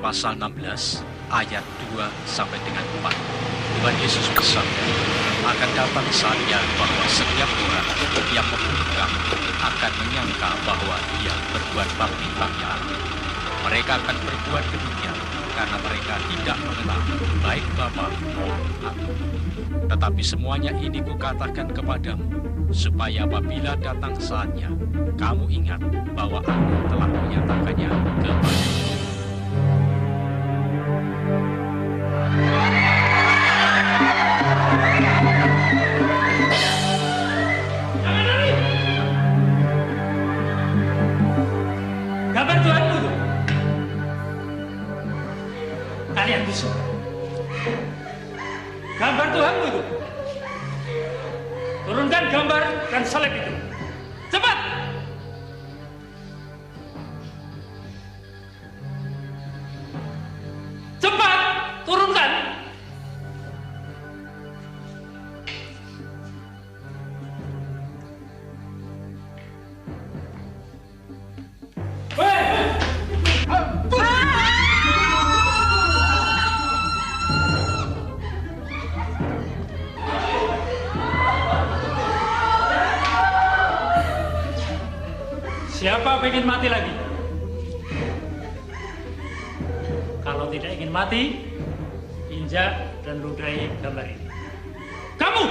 pasal 16 ayat 2 sampai dengan 4. Tuhan Yesus bersabda, akan datang saatnya bahwa setiap orang yang membunuh kamu akan menyangka bahwa dia berbuat bakti bagi Allah. Mereka akan berbuat demikian karena mereka tidak mengenal baik Bapa maupun Aku. Tetapi semuanya ini kukatakan kepadamu, supaya apabila datang saatnya, kamu ingat bahwa Aku telah menyatakannya kepadamu. Gambar Tuhanmu itu. Kalian bisa. Gambar Tuhanmu itu. Turunkan gambar dan salib itu. Cepat! Cepat! Turunkan! Siapa ingin mati lagi? Kalau tidak ingin mati, injak dan ludahi gambar ini. Kamu!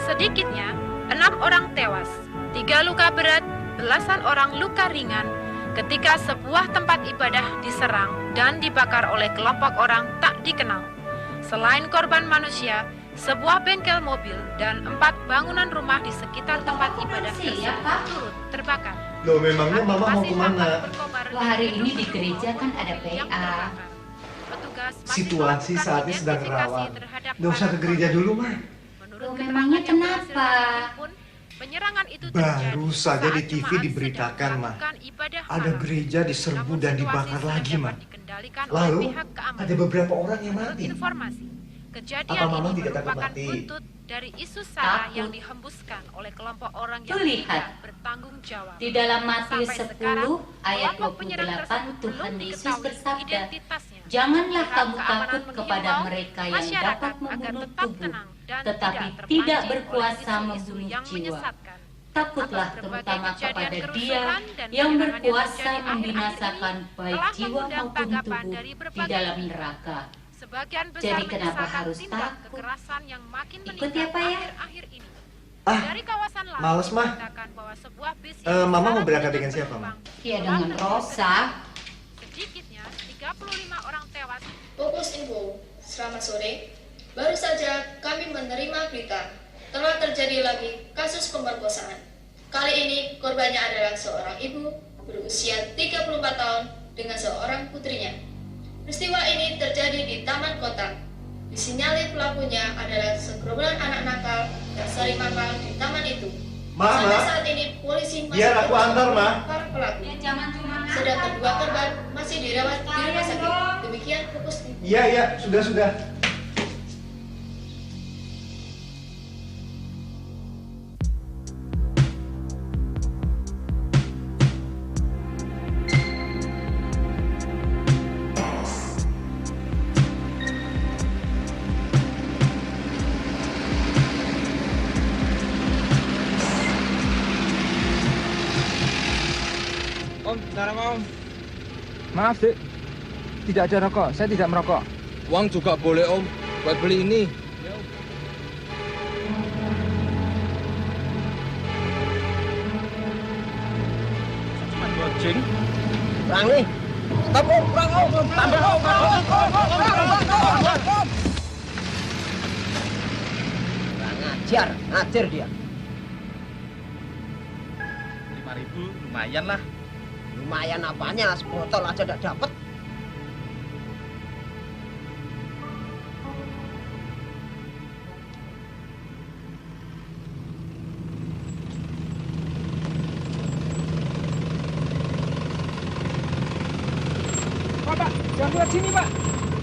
Sedikitnya 6 orang tewas, 3 luka berat, belasan orang luka ringan ketika sebuah tempat ibadah diserang dan dibakar oleh kelompok orang tak dikenal. Selain korban manusia, sebuah bengkel mobil dan 4 bangunan rumah di sekitar tempat ibadah tersebut turut terbakar. Loh, memangnya Mama mau kemana? Wah, hari ini di gereja kan ada PA. Situasi saat ini sedang rawan. Nggak usah ke gereja dulu, Ma. Loh, memangnya kenapa? Baru saja di TV diberitakan, Ma. Ada gereja diserbu dan dibakar lagi, Ma. Lalu ada beberapa orang yang mati. Kejadian Apa Mama ini tidak takut merupakan mati? buntut dari isu sara Takut. yang dihembuskan oleh kelompok orang yang Tuh, lihat. tidak bertanggung jawab. Di dalam Matius Sampai 10 sekarang, ayat kelompok penyerang 28 tersebut Tuhan belum Yesus diketahui bersabda, identitasnya. "Janganlah Pihak kamu keamanan takut kepada menghimbau mereka yang masyarakat dapat agar membunuh tetap tubuh, tenang dan tetapi terpancing tidak oleh berkuasa isu-isu membunuh yang jiwa. menyesatkan. Takutlah Atas terutama berbagai kejadian kepada Dia kerusuhan dan yang penyerangan berkuasa terjadi akhir-akhir membinasakan ini baik telah jiwa mengundang maupun tanggapan tubuh dari di berbagai dalam pihak. neraka." Sebagian besar Jadi kenapa menyesalkan harus tindak takut? kekerasan yang makin Ikut meningkat ya, Pak, ya? akhir-akhir ini. Ah, Dari kawasan lain males, Mah. mengatakan bahwa sebuah bis Mama mau syarat berangkat dengan dengan siapa, penumpang Ya, telah dengan terjadi Rosa. sedikitnya 35 orang tewas. Fokus Info, selamat sore. Baru saja kami menerima berita telah terjadi lagi kasus pemerkosaan. Kali ini korbannya adalah seorang ibu berusia 34 tahun dengan seorang putrinya. Peristiwa ini terjadi di Taman Kota. Disinyalir pelakunya adalah segerombolan anak nakal yang sering mangkal di taman itu. Sampai saat ini polisi masih Biar aku antar, Ma. para pelaku. Ya jangan cuma Sedangkan dua korban masih dirawat di rumah sakit. Demikian fokus. Iya, sudah. Om, bentar Om. Maaf, Dek. Tidak ada rokok. Saya tidak merokok. Uang juga boleh Om, buat beli ini. Cuma gojeng. Kurang nih. Stop Om, kurang Om. Tambah Om. Kurang ngajar dia. 5.000 lumayan lah. Lumayan apanya, sebotol aja udah dapet. Pak, jangan lewat sini, Pak.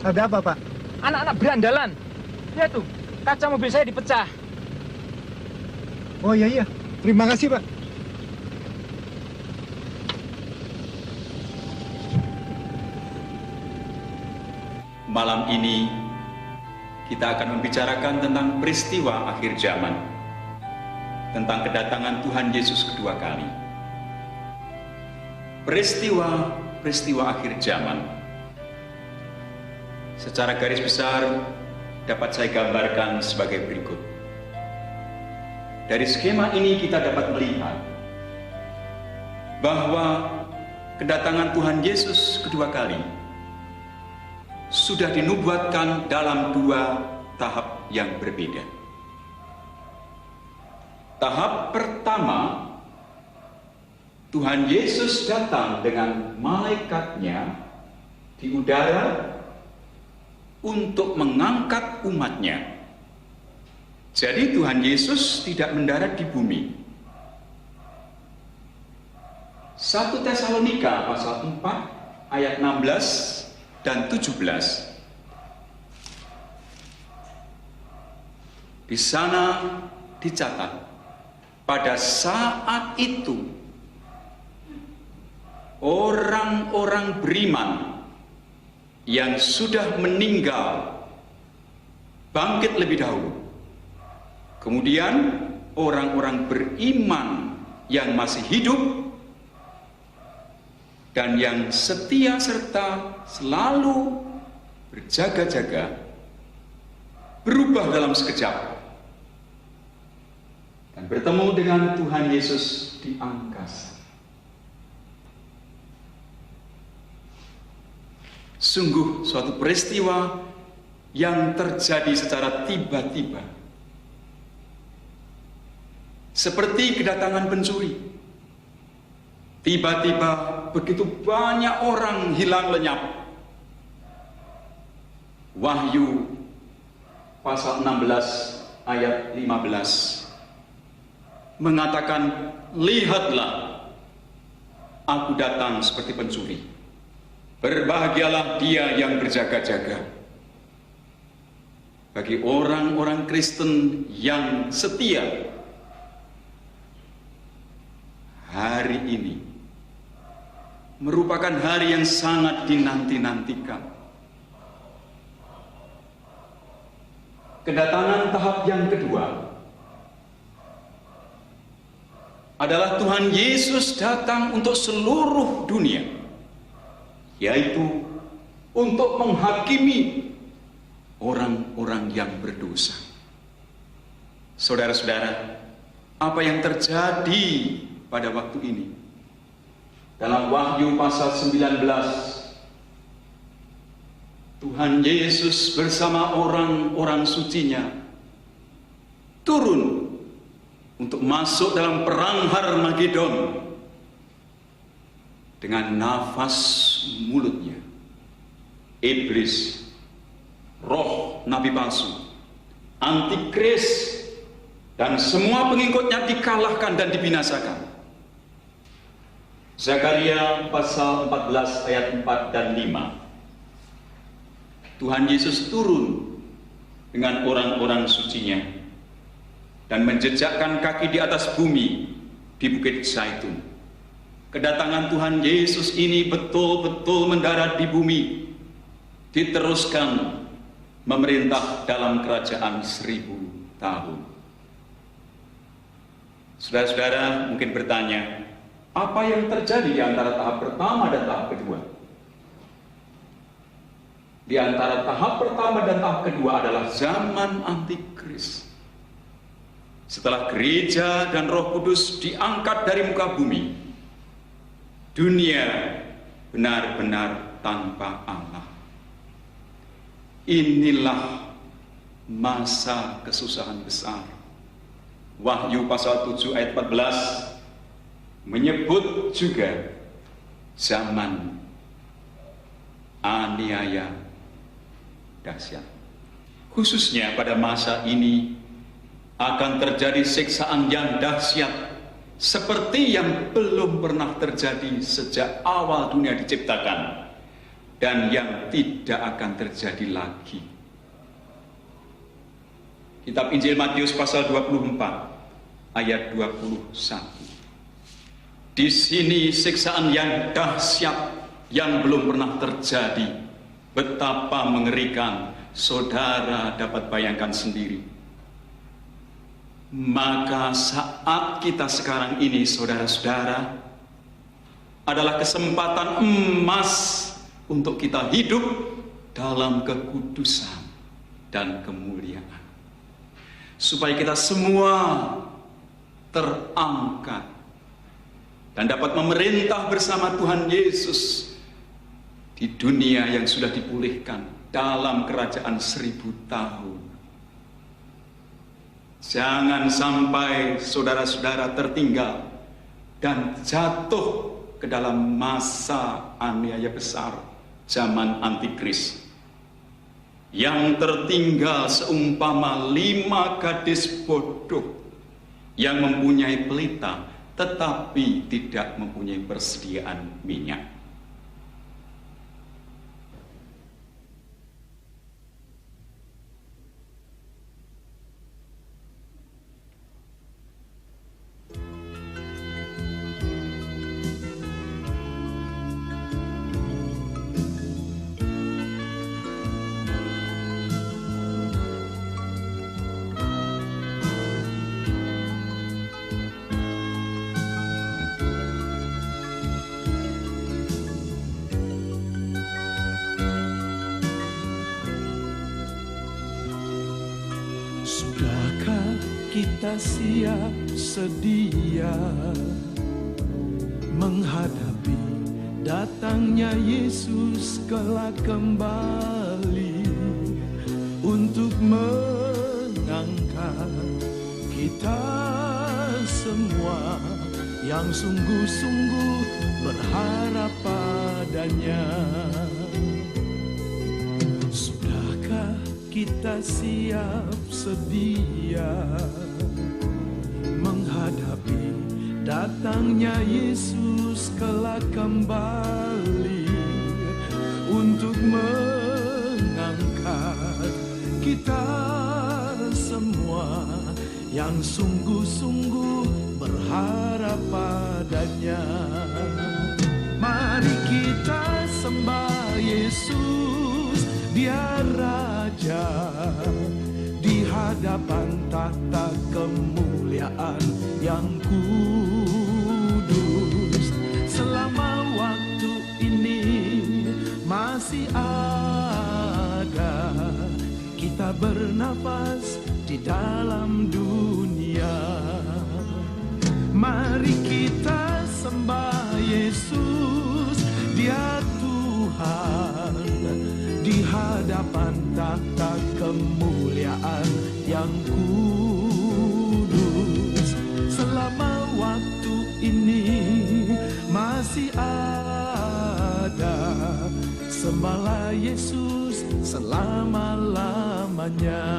Ada apa, Pak? Anak-anak berandalan. Lihat tuh, kaca mobil saya dipecah. Oh iya. Terima kasih, Pak. Malam ini kita akan membicarakan tentang peristiwa akhir zaman, tentang kedatangan Tuhan Yesus kedua kali. Peristiwa akhir zaman. Secara garis besar dapat saya gambarkan sebagai berikut. Dari skema ini kita dapat melihat bahwa kedatangan Tuhan Yesus kedua kali sudah dinubuatkan dalam dua tahap yang berbeda. Tahap pertama, Tuhan Yesus datang dengan malaikatnya di udara untuk mengangkat umatnya. Jadi Tuhan Yesus tidak mendarat di bumi. 1 Tesalonika pasal 4 ayat 16 dan 17. Di sana dicatat, pada saat itu orang-orang beriman yang sudah meninggal bangkit lebih dahulu. Kemudian orang-orang beriman yang masih hidup dan yang setia serta selalu berjaga-jaga berubah dalam sekejap dan bertemu dengan Tuhan Yesus di angkasa. Sungguh suatu peristiwa yang terjadi secara tiba-tiba, seperti kedatangan pencuri. Tiba-tiba begitu banyak orang hilang lenyap. Wahyu pasal 16 ayat 15 mengatakan, lihatlah, aku datang seperti pencuri. Berbahagialah dia yang berjaga-jaga. Bagi orang-orang Kristen yang setia, hari ini merupakan hari yang sangat dinanti-nantikan. Kedatangan tahap yang kedua adalah Tuhan Yesus datang untuk seluruh dunia, yaitu untuk menghakimi orang-orang yang berdosa. Saudara-saudara, apa yang terjadi pada waktu ini? Dalam Wahyu pasal 19, Tuhan Yesus bersama orang-orang sucinya turun untuk masuk dalam perang Harmagedon. Dengan nafas mulutnya, iblis, roh nabi palsu, antikris, dan semua pengikutnya dikalahkan dan dibinasakan. Zakaria pasal 14 ayat 4 dan 5. Tuhan Yesus turun dengan orang-orang sucinya dan menjejakkan kaki di atas bumi di Bukit Zaitun. Kedatangan Tuhan Yesus ini betul-betul mendarat di bumi, diteruskan memerintah dalam kerajaan 1000 tahun. Saudara-saudara mungkin bertanya, apa yang terjadi di antara tahap pertama dan tahap kedua? Di antara tahap pertama dan tahap kedua adalah zaman antikris. Setelah gereja dan Roh Kudus diangkat dari muka bumi, dunia benar-benar tanpa Allah. Inilah masa kesusahan besar. Wahyu pasal 7 ayat 14 menyebut juga zaman aniaya dahsyat. Khususnya pada masa ini akan terjadi siksaan yang dahsyat seperti yang belum pernah terjadi sejak awal dunia diciptakan dan yang tidak akan terjadi lagi. Kitab Injil Matius pasal 24 ayat 21. Di sini siksaan yang dahsyat yang belum pernah terjadi. Betapa mengerikan, saudara dapat bayangkan sendiri. Maka saat kita sekarang ini, saudara-saudara, adalah kesempatan emas untuk kita hidup dalam kekudusan dan kemuliaan. Supaya kita semua terangkat dan dapat memerintah bersama Tuhan Yesus di dunia yang sudah dipulihkan dalam kerajaan 1000 tahun. Jangan sampai saudara-saudara tertinggal dan jatuh ke dalam masa aniaya besar zaman antikris. Yang tertinggal seumpama 5 gadis bodoh yang mempunyai pelita tetapi tidak mempunyai persediaan minyak. Kita siap sedia menghadapi datangnya Yesus kelak kembali untuk mengangkat kita semua yang sungguh-sungguh berharap padanya. Sudahkah kita siap sedia menghadapi datangnya Yesus kelak kembali untuk mengangkat kita semua yang sungguh-sungguh berharap padanya. Mari kita sembah Yesus, Dia Raja, di hadapan tahta kemuliaan yang kudus. Selama waktu ini masih ada, kita bernafas di dalam dunia. Mari kita sembah Yesus, Dia Tuhan, di hadapan tahta kemuliaan yang kudus. Selama waktu ini masih ada, sembahlah Yesus selama-lamanya.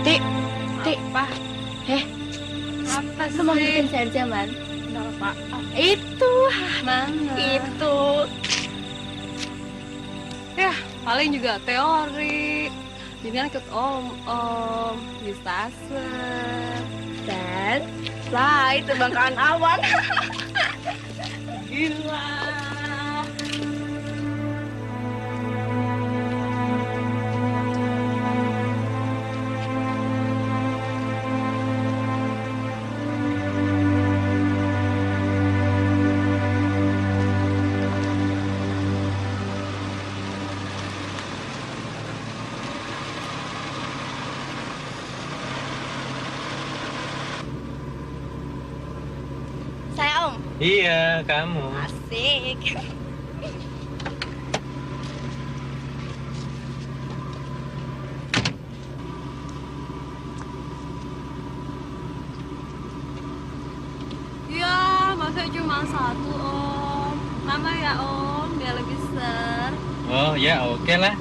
Tik, Apa? Apa sih? Lu mau bikin saya zaman? Kenapa? Itu, Mana? itu. Ya, paling juga teori. Jadi kan ikut om di stasiun. Dan fly terbangkan awan. Gila. Saya om. Iya, kamu. Asik. Ya, masa cuma satu om. Tambah ya om, biar lebih ser. Oh ya, oke lah.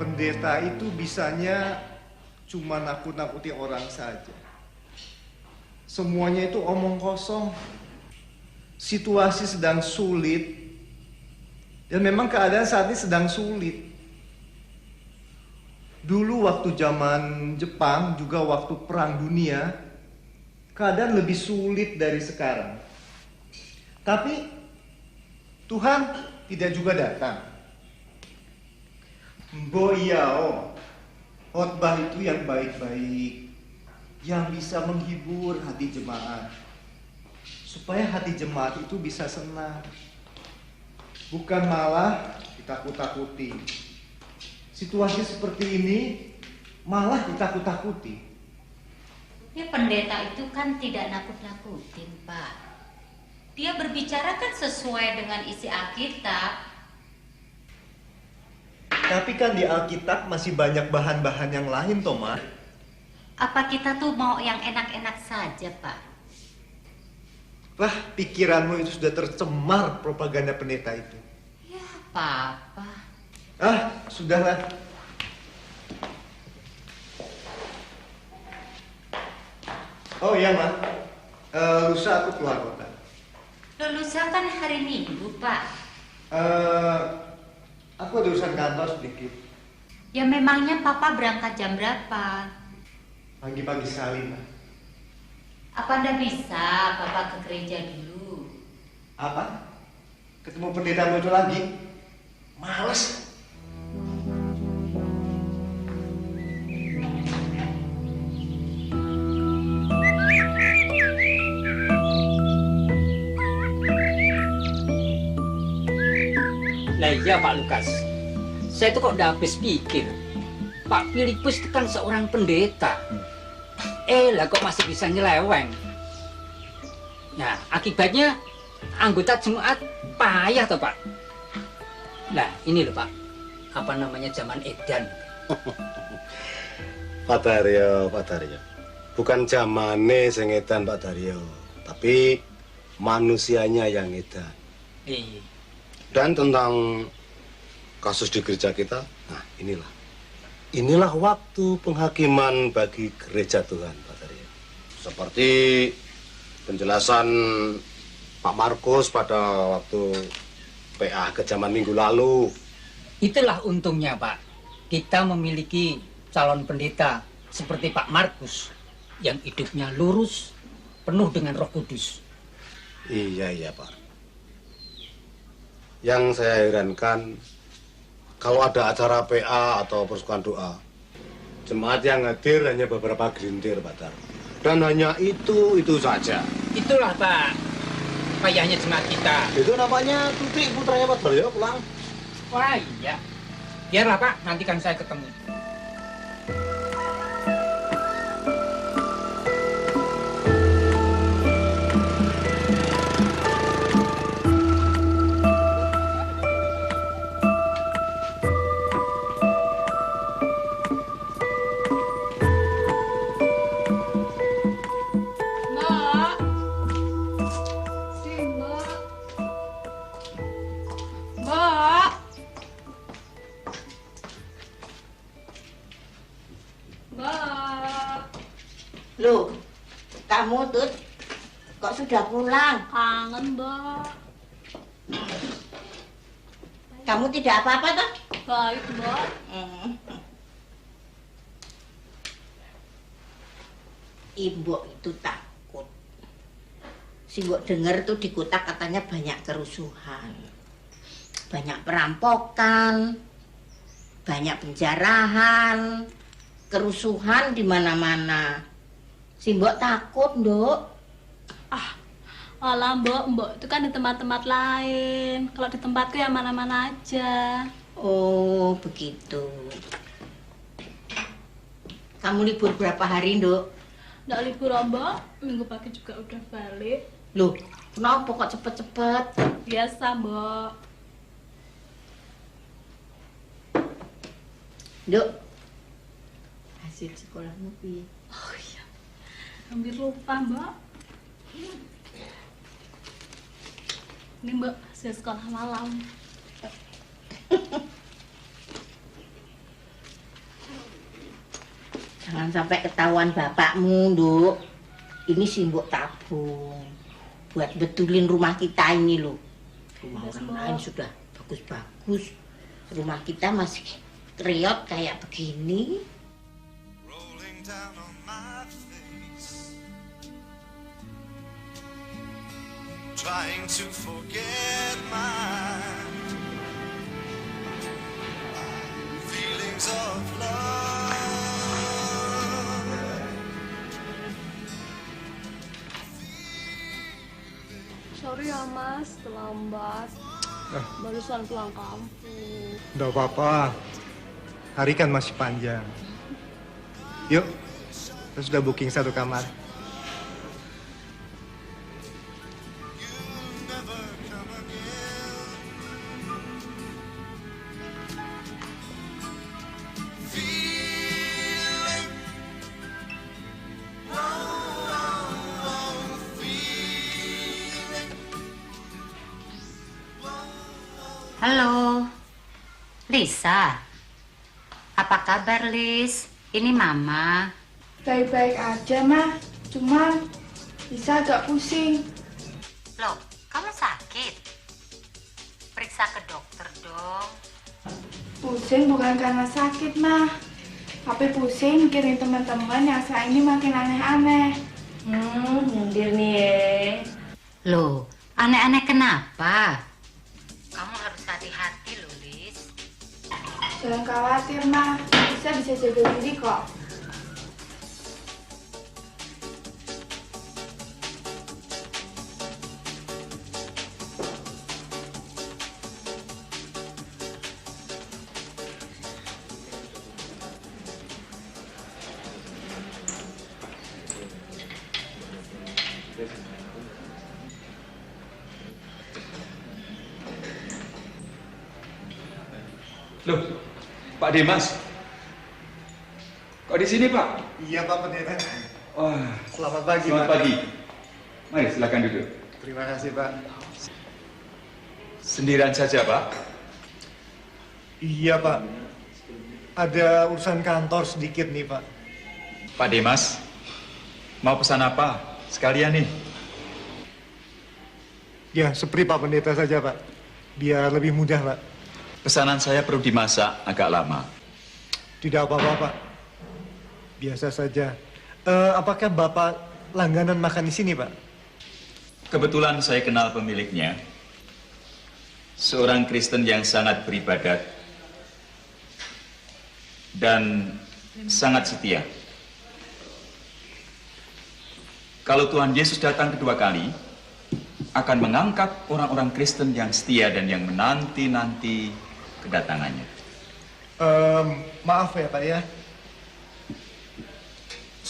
Pendeta itu bisanya cuma nakut-nakuti orang saja. Semuanya itu omong kosong. Situasi sedang sulit. Dan memang keadaan saat ini sedang sulit. Dulu waktu zaman Jepang, juga waktu Perang Dunia, keadaan lebih sulit dari sekarang. Tapi Tuhan tidak juga datang. Boyao, khotbah itu yang baik-baik, yang bisa menghibur hati jemaat, supaya hati jemaat itu bisa senang, bukan malah ditakut-takuti. Situasi seperti ini malah ditakut-takuti. Ya pendeta itu kan tidak nakut-nakutin, Pak. Dia berbicara kan sesuai dengan isi Alkitab. Tapi kan di Alkitab masih banyak bahan-bahan yang lain, Thomas. Apa kita tuh mau yang enak-enak saja, Pak? Lah, pikiranmu itu sudah tercemar propaganda pendeta itu. Ya, Papa. Ah, sudahlah. Oh iya, Ma. Lusa aku keluar kota. Lusa kan hari Minggu, Pak. Aku ada urusan kantor sedikit. Ya memangnya Papa berangkat jam berapa? Pagi-pagi sekali, Ma. Apa Anda bisa Papa ke gereja dulu? Apa? Ketemu pendeta muncul lagi? Males. Nah iya Pak Lukas, saya tuh kok udah habis pikir. Pak Filipus itu kan seorang pendeta. Lah kok masih bisa nyeleweng. Nah akibatnya anggota jemaat payah toh Pak. Nah ini loh Pak, apa namanya zaman edan. Pak Daryo. Bukan zamane sing edan Pak Daryo, tapi manusianya yang edan. Iya. Dan tentang kasus di gereja kita, nah inilah waktu penghakiman bagi gereja Tuhan, Pak Daryo. Seperti penjelasan Pak Markus pada waktu PA kejaman minggu lalu. Itulah untungnya Pak, kita memiliki calon pendeta seperti Pak Markus yang hidupnya lurus, penuh dengan Roh Kudus. Iya Pak. Yang saya herankan, kalau ada acara PA atau persukan doa, jemaat yang hadir hanya beberapa gelintir, Pak Dar. Dan hanya itu saja. Itulah Pak, payahnya jemaat kita. Itu namanya Tutik putranya Pak Daryo pulang. Wah iya, biarlah Pak, nanti kan saya ketemu. Loh, kamu tuh kok sudah pulang? Kangen, Mbak. Kamu tidak apa-apa toh? Baik, Mbak. Ibu itu takut. Si Mbok dengar tuh di kota katanya banyak kerusuhan. Banyak perampokan, banyak penjarahan, kerusuhan di mana-mana. Si Mbok takut, Nduk. Alah, Mbok itu kan di tempat-tempat lain. Kalau di tempatku ya mana-mana aja. Oh, begitu. Kamu libur berapa hari, Nduk? Nggak libur, Mbak. Minggu pagi juga udah balik. Loh, kenapa kok cepet-cepet? Biasa, Mbak. Nduk, hasil sekolahmu piye? Oh iya, hampir lupa, Mbak. Ini, Mbak, hasil sekolah malam. Jangan sampai ketahuan bapakmu, Nduk. Ini sih Mbok tabung buat betulin rumah kita ini loh. Rumah orang lain sudah bagus-bagus. Rumah kita masih reot kayak begini. Trying to forget my feelings of love. Sorry ya, Mas, terlambat. Barusan pulang kampung. Nggak apa-apa. Hari kan masih panjang. Yuk, kita sudah booking satu kamar. Halo, Lisa. Apa kabar, Lis? Ini Mama. Baik-baik aja, Ma. Cuman Lisa agak pusing. Loh, kamu sakit? Periksa ke dokter dong. Pusing bukan karena sakit, Ma. Tapi pusing mikirin teman-teman yang saat ini makin aneh-aneh. Nyindir nih ya. Loh, aneh-aneh kenapa? Kamu harus hati-hati loh, Lis. Jangan khawatir, Ma. Lisa bisa jaga diri kok. Loh, Pak Dimas. Kok di sini, Pak? Iya, Pak Pendeta. Wah, Selamat pagi, selamat Pak. pagi. Mari, silakan duduk. Terima kasih, Pak. Sendirian saja, Pak? Iya, Pak. Ada urusan kantor sedikit nih, Pak. Pak Dimas, mau pesan apa? Sekalian nih. Ya, seperti Pak Pendeta saja, Pak. Biar lebih mudah, Pak. Pesanan saya perlu dimasak agak lama. Tidak apa-apa, Pak. Biasa saja. Apakah Bapak langganan makan di sini, Pak? Kebetulan saya kenal pemiliknya. Seorang Kristen yang sangat beribadat dan sangat setia. Kalau Tuhan Yesus datang kedua kali, akan mengangkat orang-orang Kristen yang setia dan yang menanti-nanti kedatangannya. Maaf ya, Pak ya.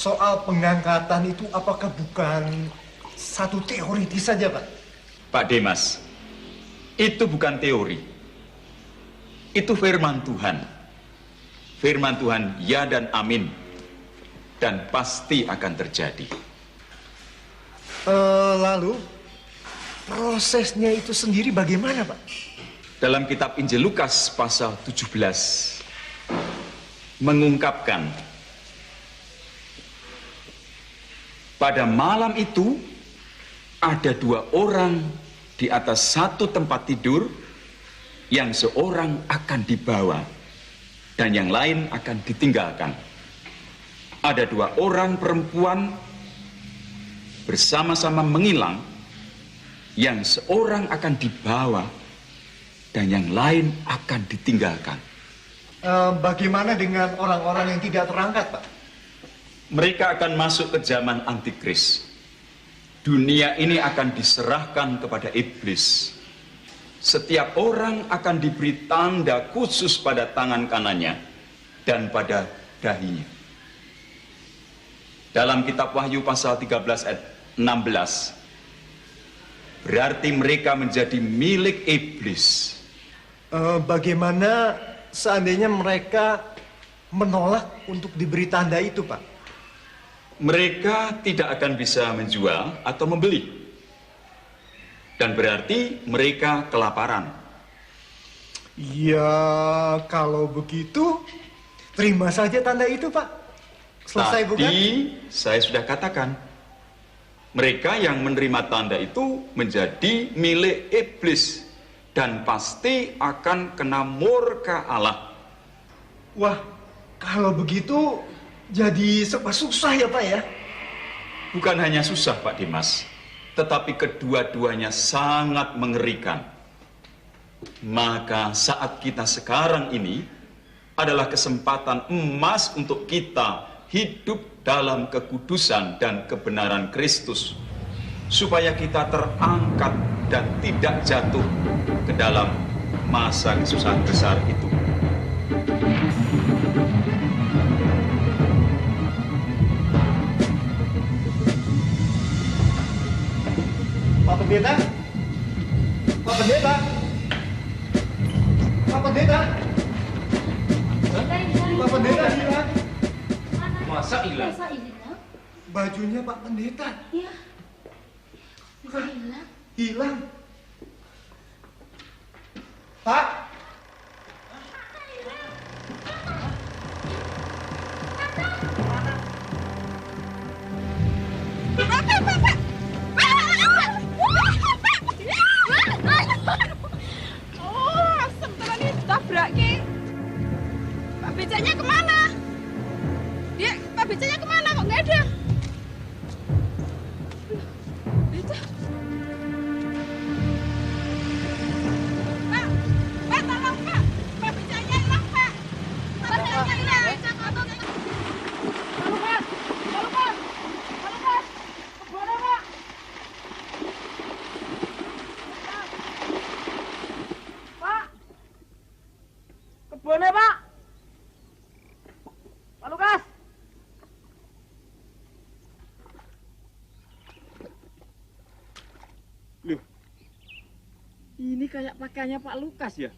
soal pengangkatan itu apakah bukan satu teoritis saja, Pak? Pak Demas, itu bukan teori. Itu firman Tuhan. Firman Tuhan ya dan amin. Dan pasti akan terjadi. Lalu prosesnya itu sendiri bagaimana, Pak? Dalam kitab Injil Lukas pasal 17 mengungkapkan pada malam itu ada 2 orang di atas satu tempat tidur, yang seorang akan dibawa dan yang lain akan ditinggalkan. Ada 2 orang perempuan bersama-sama mengilang, yang seorang akan dibawa dan yang lain akan ditinggalkan. Bagaimana dengan orang-orang yang tidak terangkat, Pak? Mereka akan masuk ke zaman antikris. Dunia ini akan diserahkan kepada iblis. Setiap orang akan diberi tanda khusus pada tangan kanannya dan pada dahinya. Dalam kitab Wahyu pasal 13 ayat 16, berarti mereka menjadi milik iblis. Bagaimana seandainya mereka menolak untuk diberi tanda itu, Pak? Mereka tidak akan bisa menjual atau membeli. Dan berarti mereka kelaparan. Ya, kalau begitu, terima saja tanda itu, Pak. Selesai, bukan? Tadi saya sudah katakan, mereka yang menerima tanda itu menjadi milik iblis dan pasti akan kena murka Allah. Wah, kalau begitu jadi serba susah ya, Pak, ya? Bukan hanya susah, Pak Dimas, tetapi kedua-duanya sangat mengerikan. Maka saat kita sekarang ini adalah kesempatan emas untuk kita hidup dalam kekudusan dan kebenaran Kristus, supaya kita terangkat dan tidak jatuh ke dalam masa kesusahan besar itu. Pak Pendeta? Pak Pendeta? Pak Pendeta? Pak Pendeta hilang. Masa hilang? Bajunya Pak Pendeta. Iya. Bisa hilang? Hilang. Pak? Oh, asem tenan ini tabrak ki. Pak becaknya kemana? Dia, Pak becaknya kemana kok nggak ada? Becak. Pak, tolong Pak. Pak becaknya hilang Pak. Pak becaknya hilang. Becak motor. Halo Pak. Halo Pak. Halo Pak. Kemana Pak? Pak. Kebunnya Pak. Pak Lukas. Loh, ini kayak pakaiannya Pak Lukas ya?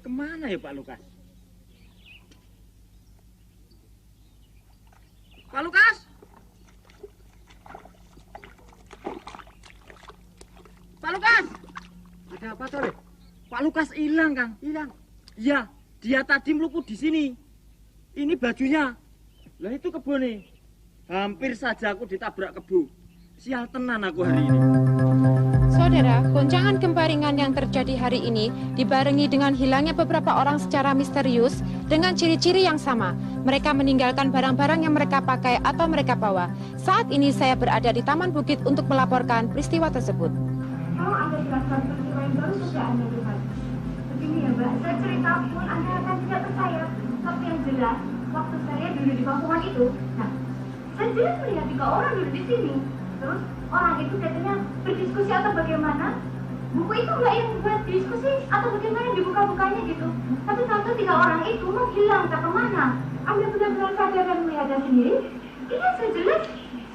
Kemana ya Pak Lukas? Pak Lukas? Pak Lukas? Ada apa Tore? Pak Lukas hilang Kang, hilang. Iya, dia tadi meluput di sini. Ini bajunya. Lah itu kebunnya. Hampir saja aku ditabrak kebo. Sial tenan aku hari ini. Saudara, goncangan gempa ringan yang terjadi hari ini dibarengi dengan hilangnya beberapa orang secara misterius dengan ciri-ciri yang sama. Mereka meninggalkan barang-barang yang mereka pakai atau mereka bawa. Saat ini saya berada di Taman Bukit untuk melaporkan peristiwa tersebut. Kalau Anda jelaskan peristiwa yang baru saja Anda lihat. Begini ya Mbak, saya cerita pun Anda akan tidak percaya. Tapi yang jelas, waktu saya dulu di kampungan itu, nah, saya jelas melihat 3 orang dulu di sini. Terus orang itu katanya berdiskusi atau bagaimana. Buku itu nggak yang buat diskusi atau bagaimana dibuka-bukanya gitu. Tapi satu 3 orang itu menghilang, tak kemana. Anda benar-benar sadar dan melihatnya sendiri? Iya, saya jelas.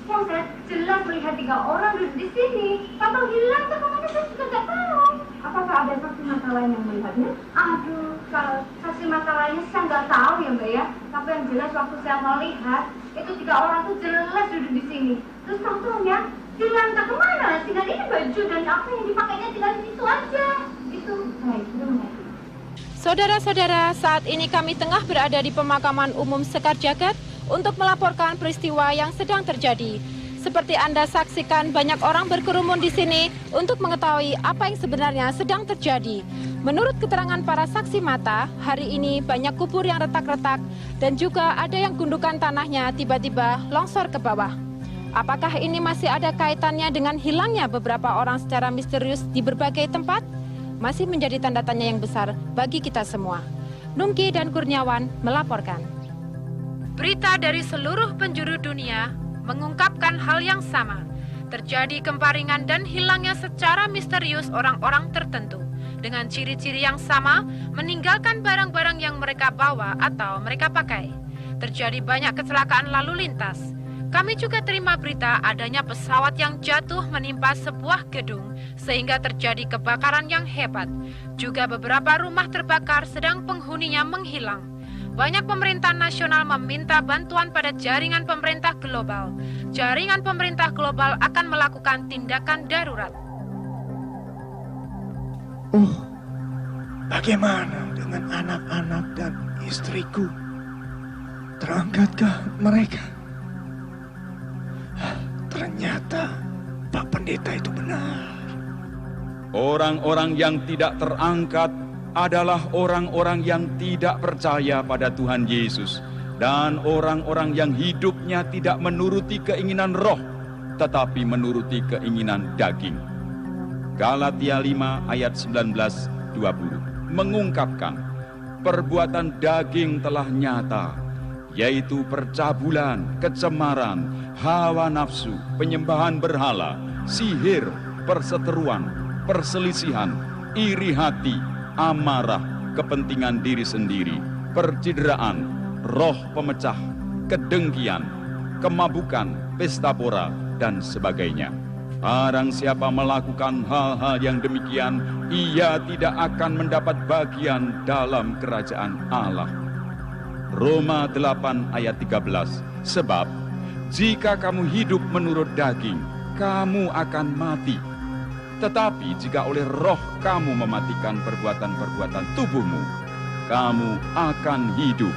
Yang saya jelas melihat 3 orang duduk di sini. Kapan hilang ke kemana saya juga nggak tahu. Apakah ada saksi mata lain yang melihatnya? Aduh, kalau saksi mata lainnya saya nggak tahu ya Mbak ya. Tapi yang jelas waktu saya melihat, itu 3 orang tuh jelas duduk di sini. Terus tahu-tahunya hilang ke kemana? Tinggal ini baju dan apa yang dipakainya tinggal di situ aja. Itu, baik, itu mengerti. Saudara-saudara, saat ini kami tengah berada di pemakaman umum Sekarjagat untuk melaporkan peristiwa yang sedang terjadi. Seperti Anda saksikan, banyak orang berkerumun di sini untuk mengetahui apa yang sebenarnya sedang terjadi. Menurut keterangan para saksi mata, hari ini banyak kubur yang retak-retak dan juga ada yang gundukan tanahnya tiba-tiba longsor ke bawah. Apakah ini masih ada kaitannya dengan hilangnya beberapa orang secara misterius di berbagai tempat? Masih menjadi tanda tanya yang besar bagi kita semua. Nungki dan Kurniawan melaporkan. Berita dari seluruh penjuru dunia mengungkapkan hal yang sama. Terjadi kemparingan dan hilangnya secara misterius orang-orang tertentu. Dengan ciri-ciri yang sama, meninggalkan barang-barang yang mereka bawa atau mereka pakai. Terjadi banyak kecelakaan lalu lintas. Kami juga terima berita adanya pesawat yang jatuh menimpa sebuah gedung sehingga terjadi kebakaran yang hebat. Juga beberapa rumah terbakar sedang penghuninya menghilang. Banyak pemerintah nasional meminta bantuan pada jaringan pemerintah global. Jaringan pemerintah global akan melakukan tindakan darurat. Bagaimana dengan anak-anak dan istriku? Terangkatkah mereka? Ternyata Pak Pendeta itu benar. Orang-orang yang tidak terangkat adalah orang-orang yang tidak percaya pada Tuhan Yesus dan orang-orang yang hidupnya tidak menuruti keinginan roh tetapi menuruti keinginan daging. Galatia 5 ayat 19-20 mengungkapkan perbuatan daging telah nyata, yaitu percabulan, kecemaran, hawa nafsu, penyembahan berhala, sihir, perseteruan, perselisihan, iri hati, amarah, kepentingan diri sendiri, percideraan, roh pemecah, kedengkian, kemabukan, pesta pora, dan sebagainya. Barang siapa melakukan hal-hal yang demikian, ia tidak akan mendapat bagian dalam kerajaan Allah. Roma 8 ayat 13. Sebab jika kamu hidup menurut daging, kamu akan mati. Tetapi jika oleh roh kamu mematikan perbuatan-perbuatan tubuhmu, kamu akan hidup.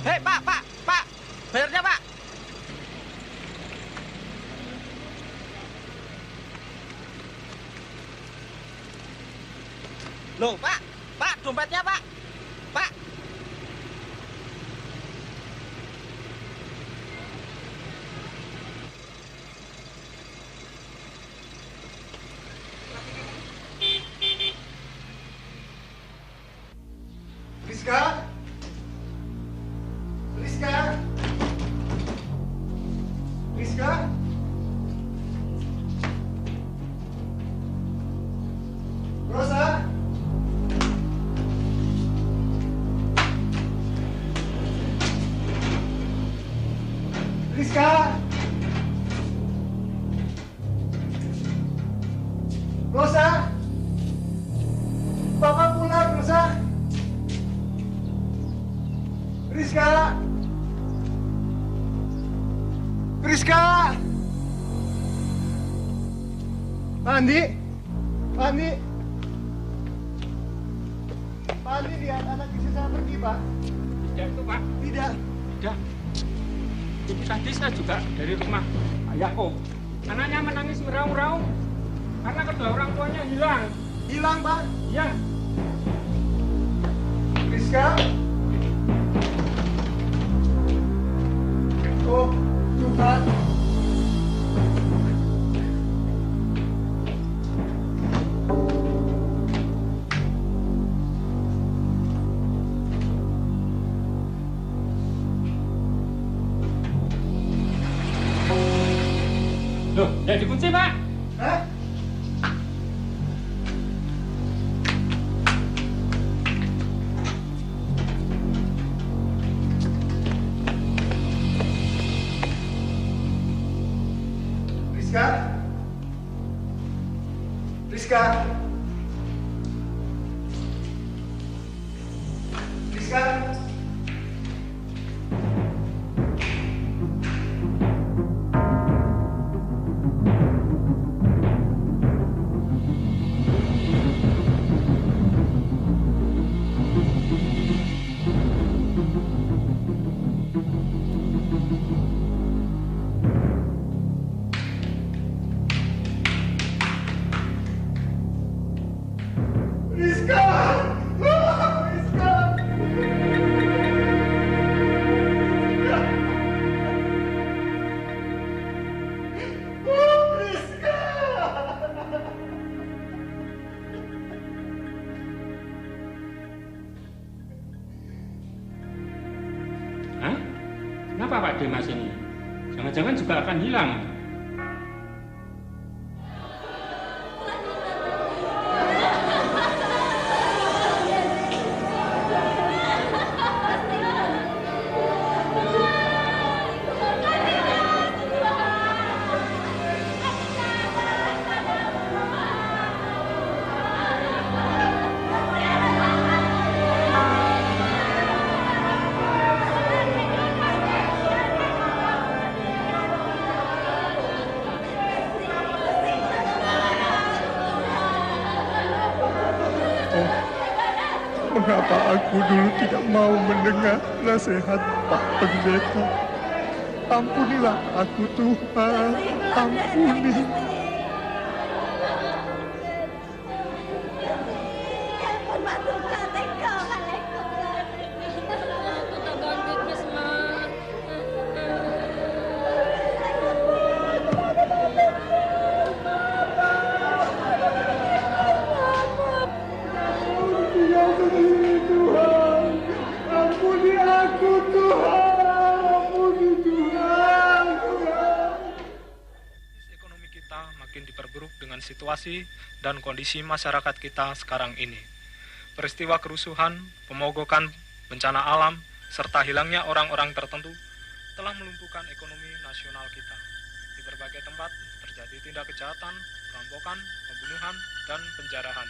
Hei, Pak, bayarnya, Pak. Loh, Pak, dompetnya, Pak. Pak. Rizka? Rizka? Rizka? Rosa? Rizka? Rosa? Papa pulang, Rosa? Rizka? Rizka? Pak Andi? Pak Andi? Pak Andi lihat anak istri saya pergi, Pak. Tidak itu, Pak. Tidak. Tidak. Itu tadi saya juga dari rumah Pak Yakob. Anaknya menangis meraung-raung karena kedua orang tuanya hilang. Hilang, Pak? Iya. Rizka? Oh, Tuhan. Loh, ya dikunci, Pak. Hah? Rizka? Rizka? Rizka? Rizka! Rizka! Rizka! Hah? Kenapa Pak Demas ini? Jangan-jangan juga akan hilang. Mengapa aku dulu tidak mau mendengar nasihat Pak Pendeta? Ampunilah aku, Tuhan. Ampuni. Ampuni aku, Tuhan. Ampuni Tuhan. Ekonomi kita makin diperburuk dengan situasi dan kondisi masyarakat kita sekarang ini. Peristiwa kerusuhan, pemogokan, bencana alam, serta hilangnya orang-orang tertentu telah melumpuhkan ekonomi nasional kita. Di berbagai tempat terjadi tindak kejahatan, perampokan, pembunuhan, dan penjarahan.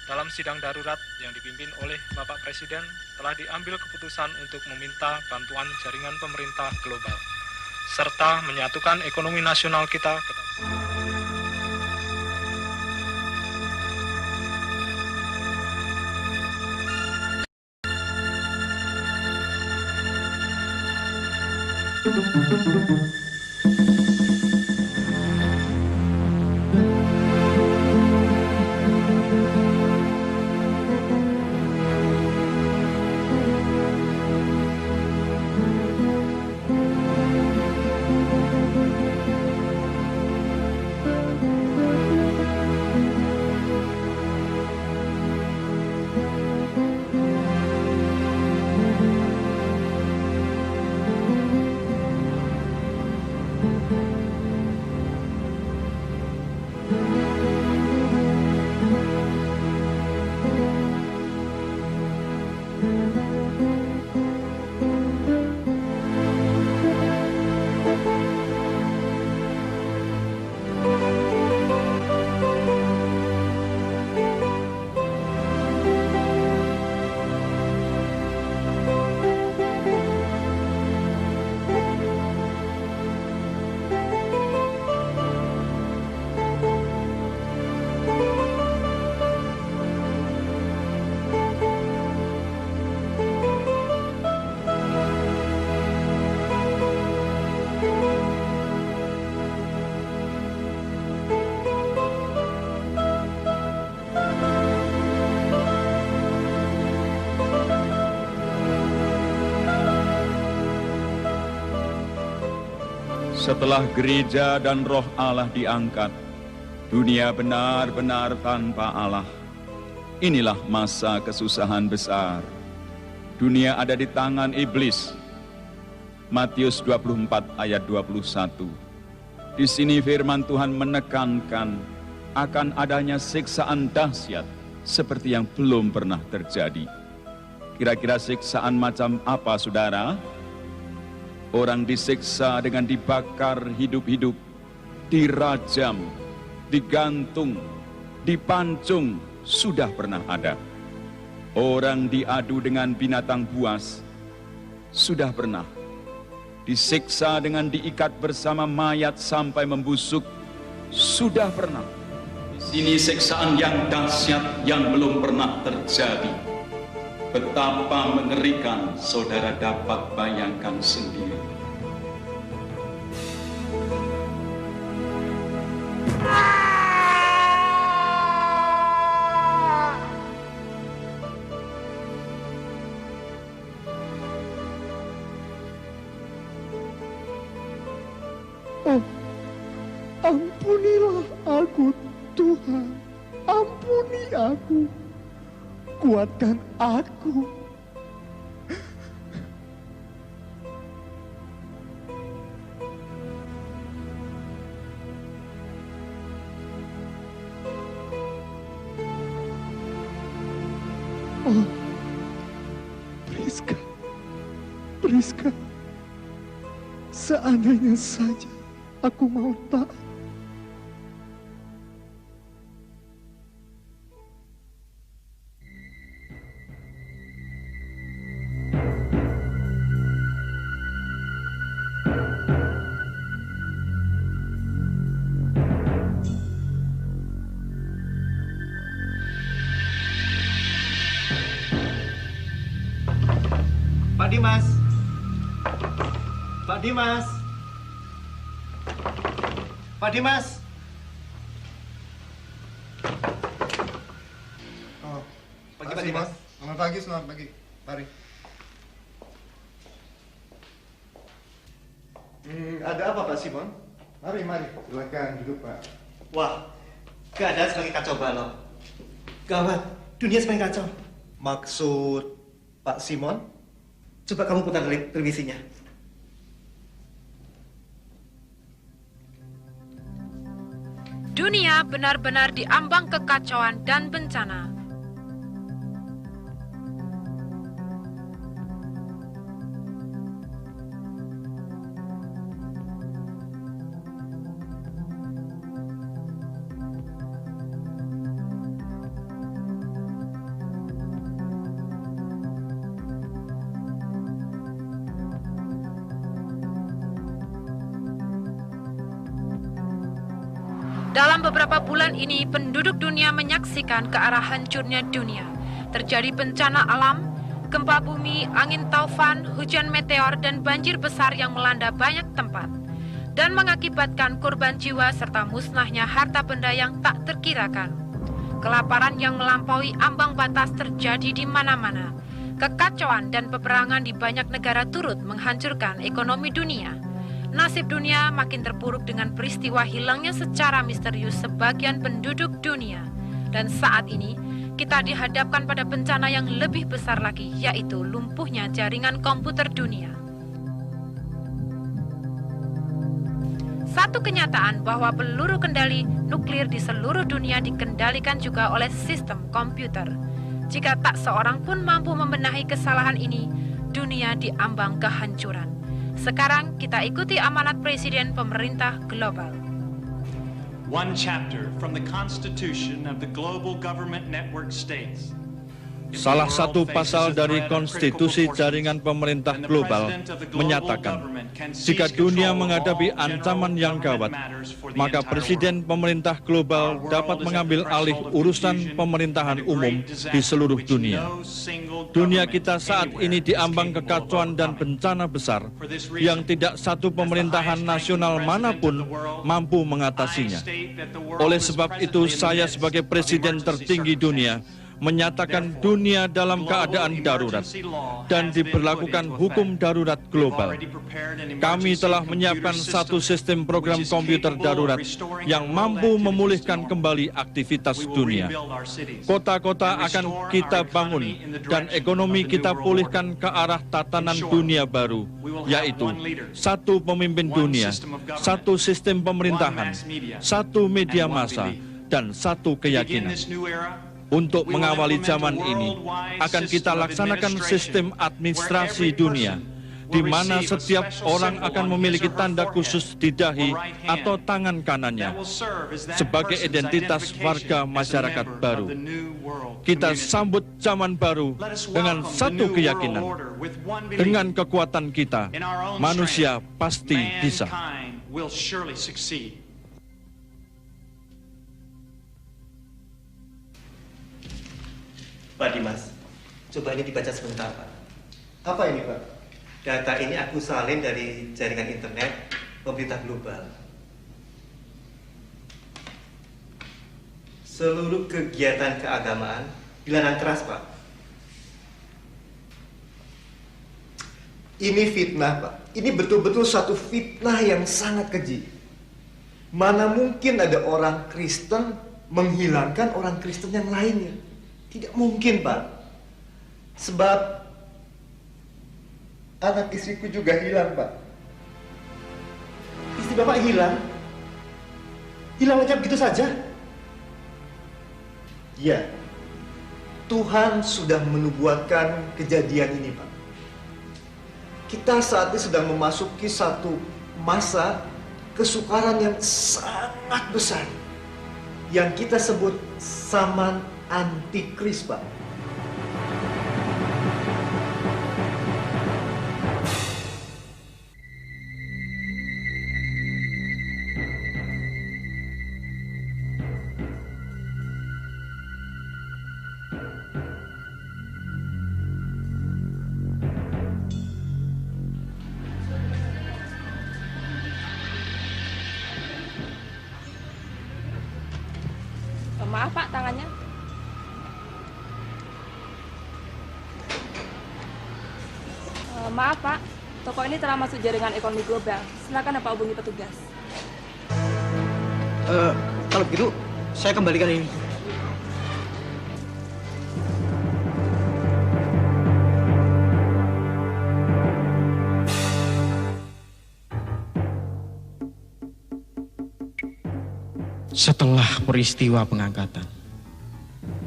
Dalam sidang darurat yang dipimpin oleh Bapak Presiden, telah diambil keputusan untuk meminta bantuan jaringan pemerintah global, serta menyatukan ekonomi nasional kita ke Setelah gereja dan roh Allah diangkat, dunia benar-benar tanpa Allah. Inilah masa kesusahan besar. Dunia ada di tangan iblis. Matius 24 ayat 21. Di sini firman Tuhan menekankan akan adanya siksaan dahsyat seperti yang belum pernah terjadi. Kira-kira siksaan macam apa, saudara? Orang disiksa dengan dibakar hidup-hidup, dirajam, digantung, dipancung, sudah pernah ada. Orang diadu dengan binatang buas, sudah pernah. Disiksa dengan diikat bersama mayat sampai membusuk, sudah pernah. Di sini siksaan yang dahsyat yang belum pernah terjadi. Betapa mengerikan, saudara dapat bayangkan sendiri. Ampunilah aku, Tuhan. Ampuni aku. Kuatkan aku. Oh, Priska, Priska, seandainya saja aku mau taat. Pak Dimas. Pak Dimas. Pak Dimas. Oh, pagi Pak Dimas. Selamat pagi, selamat pagi. Mari. Ada apa Pak Simon? Mari, mari. Silakan duduk, Pak. Wah, keadaan semakin kacau balau. Gawat, dunia semakin kacau. Maksud Pak Simon? Coba kamu putar televisinya. Dunia benar-benar diambang kekacauan dan bencana. Dalam beberapa bulan ini, penduduk dunia menyaksikan ke arah hancurnya dunia. Terjadi bencana alam, gempa bumi, angin taufan, hujan meteor, dan banjir besar yang melanda banyak tempat. Dan mengakibatkan korban jiwa serta musnahnya harta benda yang tak terkirakan. Kelaparan yang melampaui ambang batas terjadi di mana-mana. Kekacauan dan peperangan di banyak negara turut menghancurkan ekonomi dunia. Nasib dunia makin terpuruk dengan peristiwa hilangnya secara misterius sebagian penduduk dunia. Dan saat ini, kita dihadapkan pada bencana yang lebih besar lagi, yaitu lumpuhnya jaringan komputer dunia. Satu kenyataan bahwa peluru kendali nuklir di seluruh dunia dikendalikan juga oleh sistem komputer. Jika tak seorang pun mampu membenahi kesalahan ini, dunia diambang kehancuran. Sekarang kita ikuti amanat Presiden Pemerintah Global. One chapter from the Constitution of the Global Government Network states. Salah satu pasal dari Konstitusi Jaringan Pemerintah Global menyatakan, jika dunia menghadapi ancaman yang gawat, maka Presiden Pemerintah Global dapat mengambil alih urusan pemerintahan umum di seluruh dunia. Dunia kita saat ini diambang kekacauan dan bencana besar yang tidak satu pemerintahan nasional manapun mampu mengatasinya. Oleh sebab itu, saya sebagai Presiden tertinggi dunia menyatakan dunia dalam keadaan darurat dan diberlakukan hukum darurat global. Kami telah menyiapkan satu sistem program komputer darurat yang mampu memulihkan kembali aktivitas dunia. Kota-kota akan kita bangun dan ekonomi kita pulihkan ke arah tatanan dunia baru, yaitu satu pemimpin dunia, satu sistem pemerintahan, satu media massa, dan satu keyakinan. Untuk mengawali zaman ini, akan kita laksanakan sistem administrasi dunia, di mana setiap orang akan memiliki tanda khusus di dahi atau tangan kanannya sebagai identitas warga masyarakat baru. Kita sambut zaman baru dengan satu keyakinan. Dengan kekuatan kita, manusia pasti bisa. Pak Dimas, coba ini dibaca sebentar, Pak. Apa ini, Pak? Data ini aku salin dari jaringan internet pemerintah global. Seluruh kegiatan keagamaan dilarang keras, Pak. Ini fitnah, Pak. Ini betul-betul satu fitnah yang sangat keji. Mana mungkin ada orang Kristen menghilangkan orang Kristen yang lainnya? Tidak mungkin, Pak. Sebab anak istriku juga hilang, Pak. Istri Bapak hilang. Hilang aja begitu saja. Ya, Tuhan sudah menubuatkan kejadian ini, Pak. Kita saat ini sedang memasuki satu masa kesukaran yang sangat besar. Yang kita sebut zaman antikris, Pak. Maaf Pak, tangannya. Maaf Pak, toko ini telah masuk jaringan ekonomi global. Silakan Bapak hubungi petugas. Kalau begitu, saya kembalikan ini. Setelah peristiwa pengangkatan,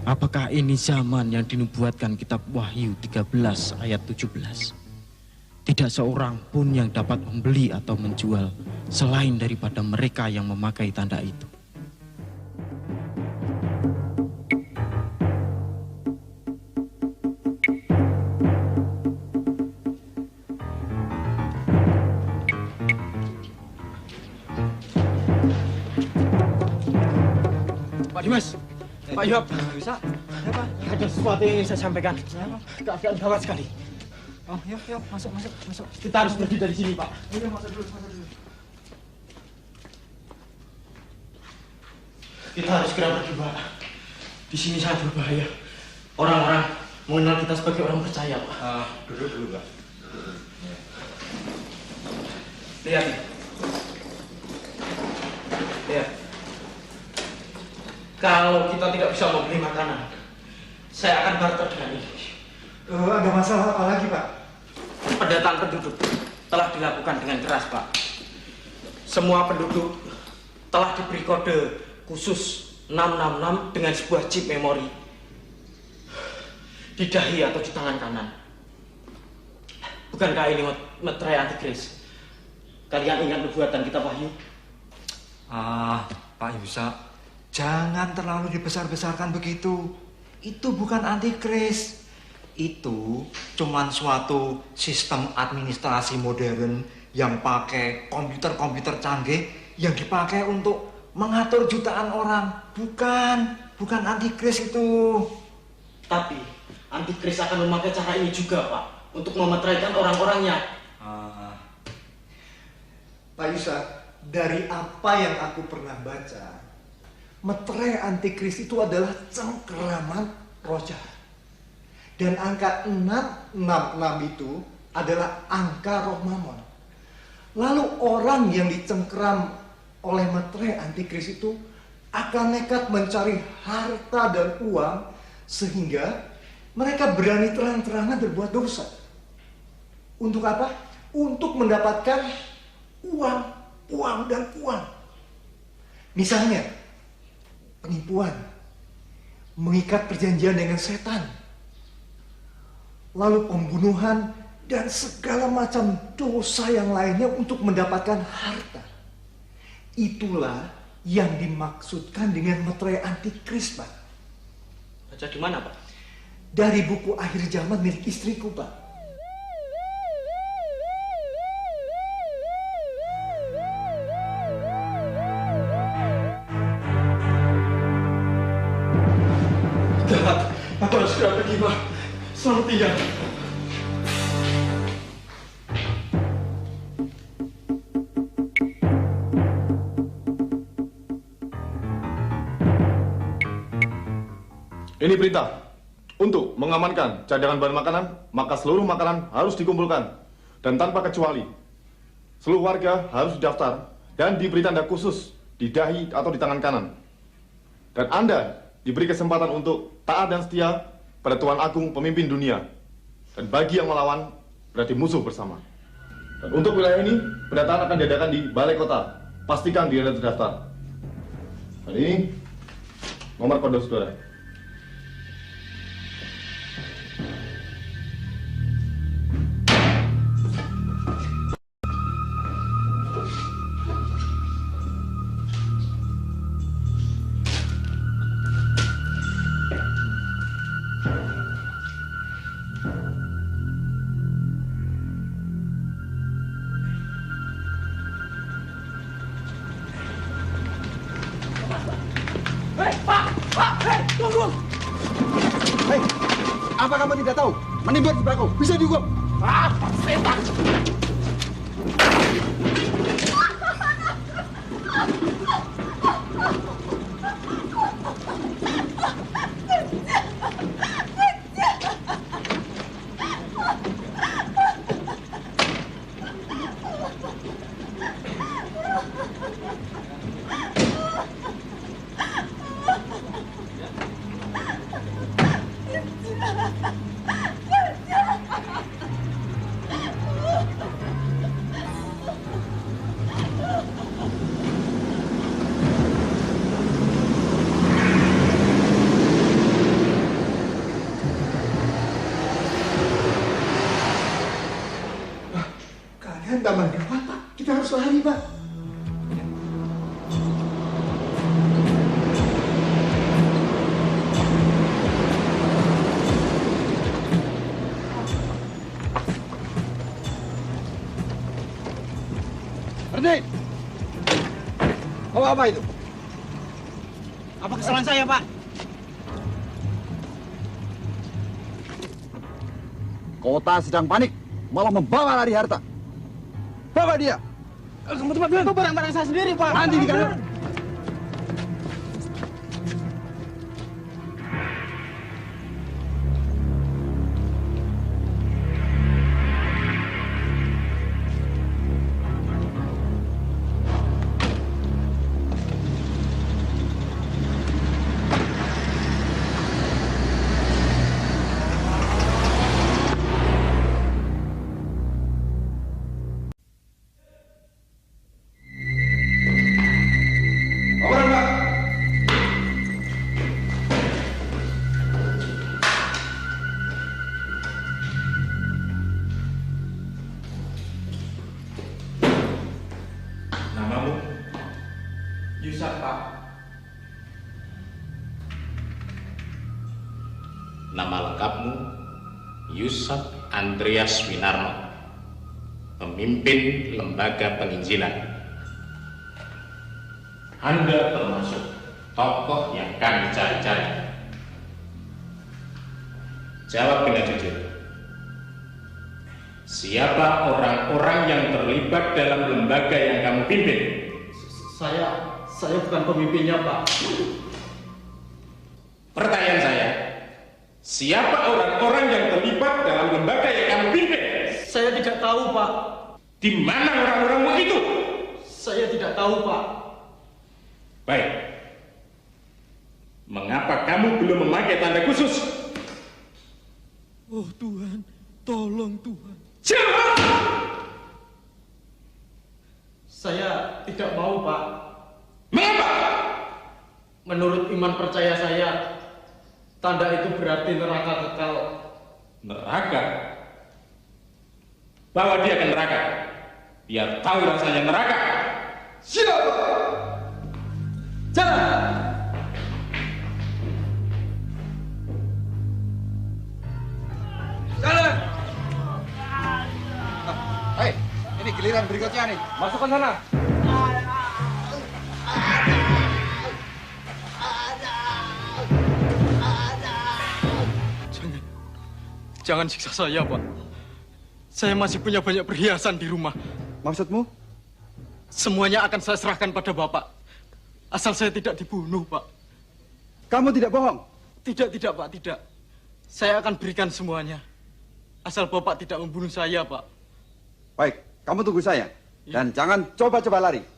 apakah ini zaman yang dinubuatkan kitab Wahyu 13 ayat 17? Tidak seorang pun yang dapat membeli atau menjual selain daripada mereka yang memakai tanda itu. Pak Dimas, Pak Yohab, bisa? Apa? Ada sesuatu yang ingin saya sampaikan. Keadaan gawat sekali. Oh, yuk, masuk. Kita harus pergi dari sini, Pak. Ayo, masuk dulu. Kita harus segera pergi, Pak. Di sini sangat berbahaya. Orang-orang mengenal kita sebagai orang percaya, Pak. Duduk dulu, Pak. Lihat. Kalau kita tidak bisa membeli makanan, saya akan barter dengan ini. Ada masalah apa lagi, Pak? Pendataan penduduk telah dilakukan dengan keras, Pak. Semua penduduk telah diberi kode khusus 666 dengan sebuah chip memori di dahi atau di tangan kanan. Bukankah ini meterai antikris? Kalian ingat nubuatan kita Wahyu? Pak Yusa, jangan terlalu dibesar-besarkan begitu. Itu bukan antikris. Itu cuman suatu sistem administrasi modern yang pakai komputer-komputer canggih yang dipakai untuk mengatur jutaan orang. Bukan antikris itu. Tapi antikris akan memakai cara ini juga, Pak, untuk memeteraikan orang-orangnya. Pak Yusa, dari apa yang aku pernah baca, meterai antikris itu adalah cengkeraman roh jahat. Dan angka 666 itu adalah angka roh Mammon. Lalu orang yang dicengkeram oleh meterai antikris itu akan nekat mencari harta dan uang sehingga mereka berani terang-terangan berbuat dosa. Untuk apa? Untuk mendapatkan uang dan uang. Misalnya, penipuan, mengikat perjanjian dengan setan, lalu pembunuhan, dan segala macam dosa yang lainnya untuk mendapatkan harta. Itulah yang dimaksudkan dengan meterai antikris, Pak. Baca di mana, Pak? Dari buku Akhir Zaman milik istriku, Pak. Jahat, aku harus segera pergi, Pak. Selamat tinggal. Ini perintah. Untuk mengamankan cadangan bahan makanan, maka seluruh makanan harus dikumpulkan. Dan tanpa kecuali, seluruh warga harus didaftar dan diberi tanda khusus di dahi atau di tangan kanan. Dan Anda diberi kesempatan untuk taat dan setia pada Tuhan Agung pemimpin dunia. Dan bagi yang melawan, berarti musuh bersama. Dan untuk wilayah ini, pendataan akan diadakan di balai kota. Pastikan diri Anda terdaftar. Dan ini nomor kode saudara. Apa kamu tidak tahu? Menimba tembakau bisa dihukum. Setan! Taman gawat, Pak. Kita harus lari, Pak. Berhenti! Oh, apa itu? Apa kesalahan saya, Pak? Kota sedang panik, malah membawa lari harta. Bawa dia. Cepat-cepat, itu barang-barang saya sendiri, Pak. Nanti di kamar. Yusuf, Pak. Nama lengkapmu Yusuf Andreas Winarno, pemimpin lembaga penginjilan. Anda termasuk tokoh yang kami cari-cari. Jawab dengan jujur. Siapa orang-orang yang terlibat dalam lembaga yang kamu pimpin? Saya bukan pemimpinnya, Pak. Pertanyaan saya, Siapa orang-orang yang terlibat dalam lembaga yang kamu pimpin? Saya tidak tahu, Pak. Di mana orang-orangmu itu? Saya tidak tahu, Pak. Baik. Mengapa kamu belum memakai tanda khusus? Oh Tuhan, tolong Tuhan. Jawab! Saya tidak mau, Pak. Mengapa? Menurut iman percaya saya, tanda itu berarti neraka kekal. Neraka? Bawa dia ke neraka. Biar tahu rasanya neraka. Siapa? Jalan! Jalan! Hei, ini giliran berikutnya nih. Masukkan sana. Jangan siksa saya, Pak. Saya masih punya banyak perhiasan di rumah. Maksudmu? Semuanya akan saya serahkan pada Bapak. Asal saya tidak dibunuh, Pak. Kamu tidak bohong? Tidak, Pak, tidak. Saya akan berikan semuanya. Asal Bapak tidak membunuh saya, Pak. Baik, kamu tunggu saya. Dan jangan coba-coba lari.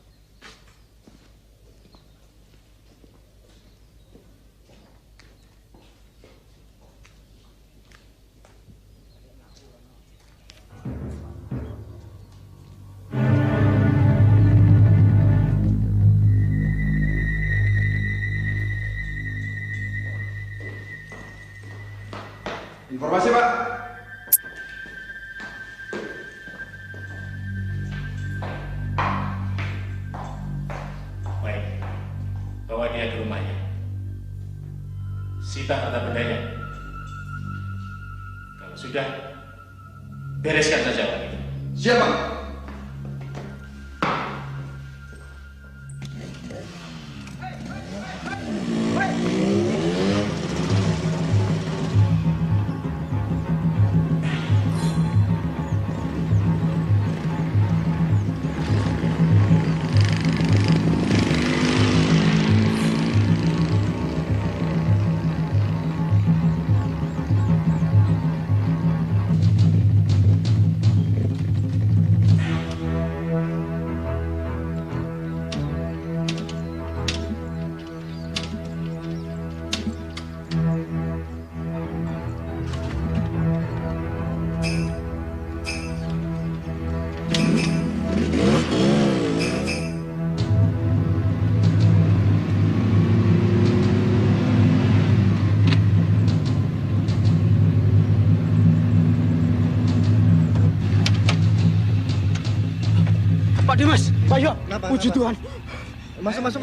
Informasi, Pak. Baik. Bawa dia ke rumahnya. Sita harta bendanya. Kalau sudah, bereskan saja orang itu. Siap, Pak. Pak Dimas, Pak Yo, puji Tuhan. Masuk.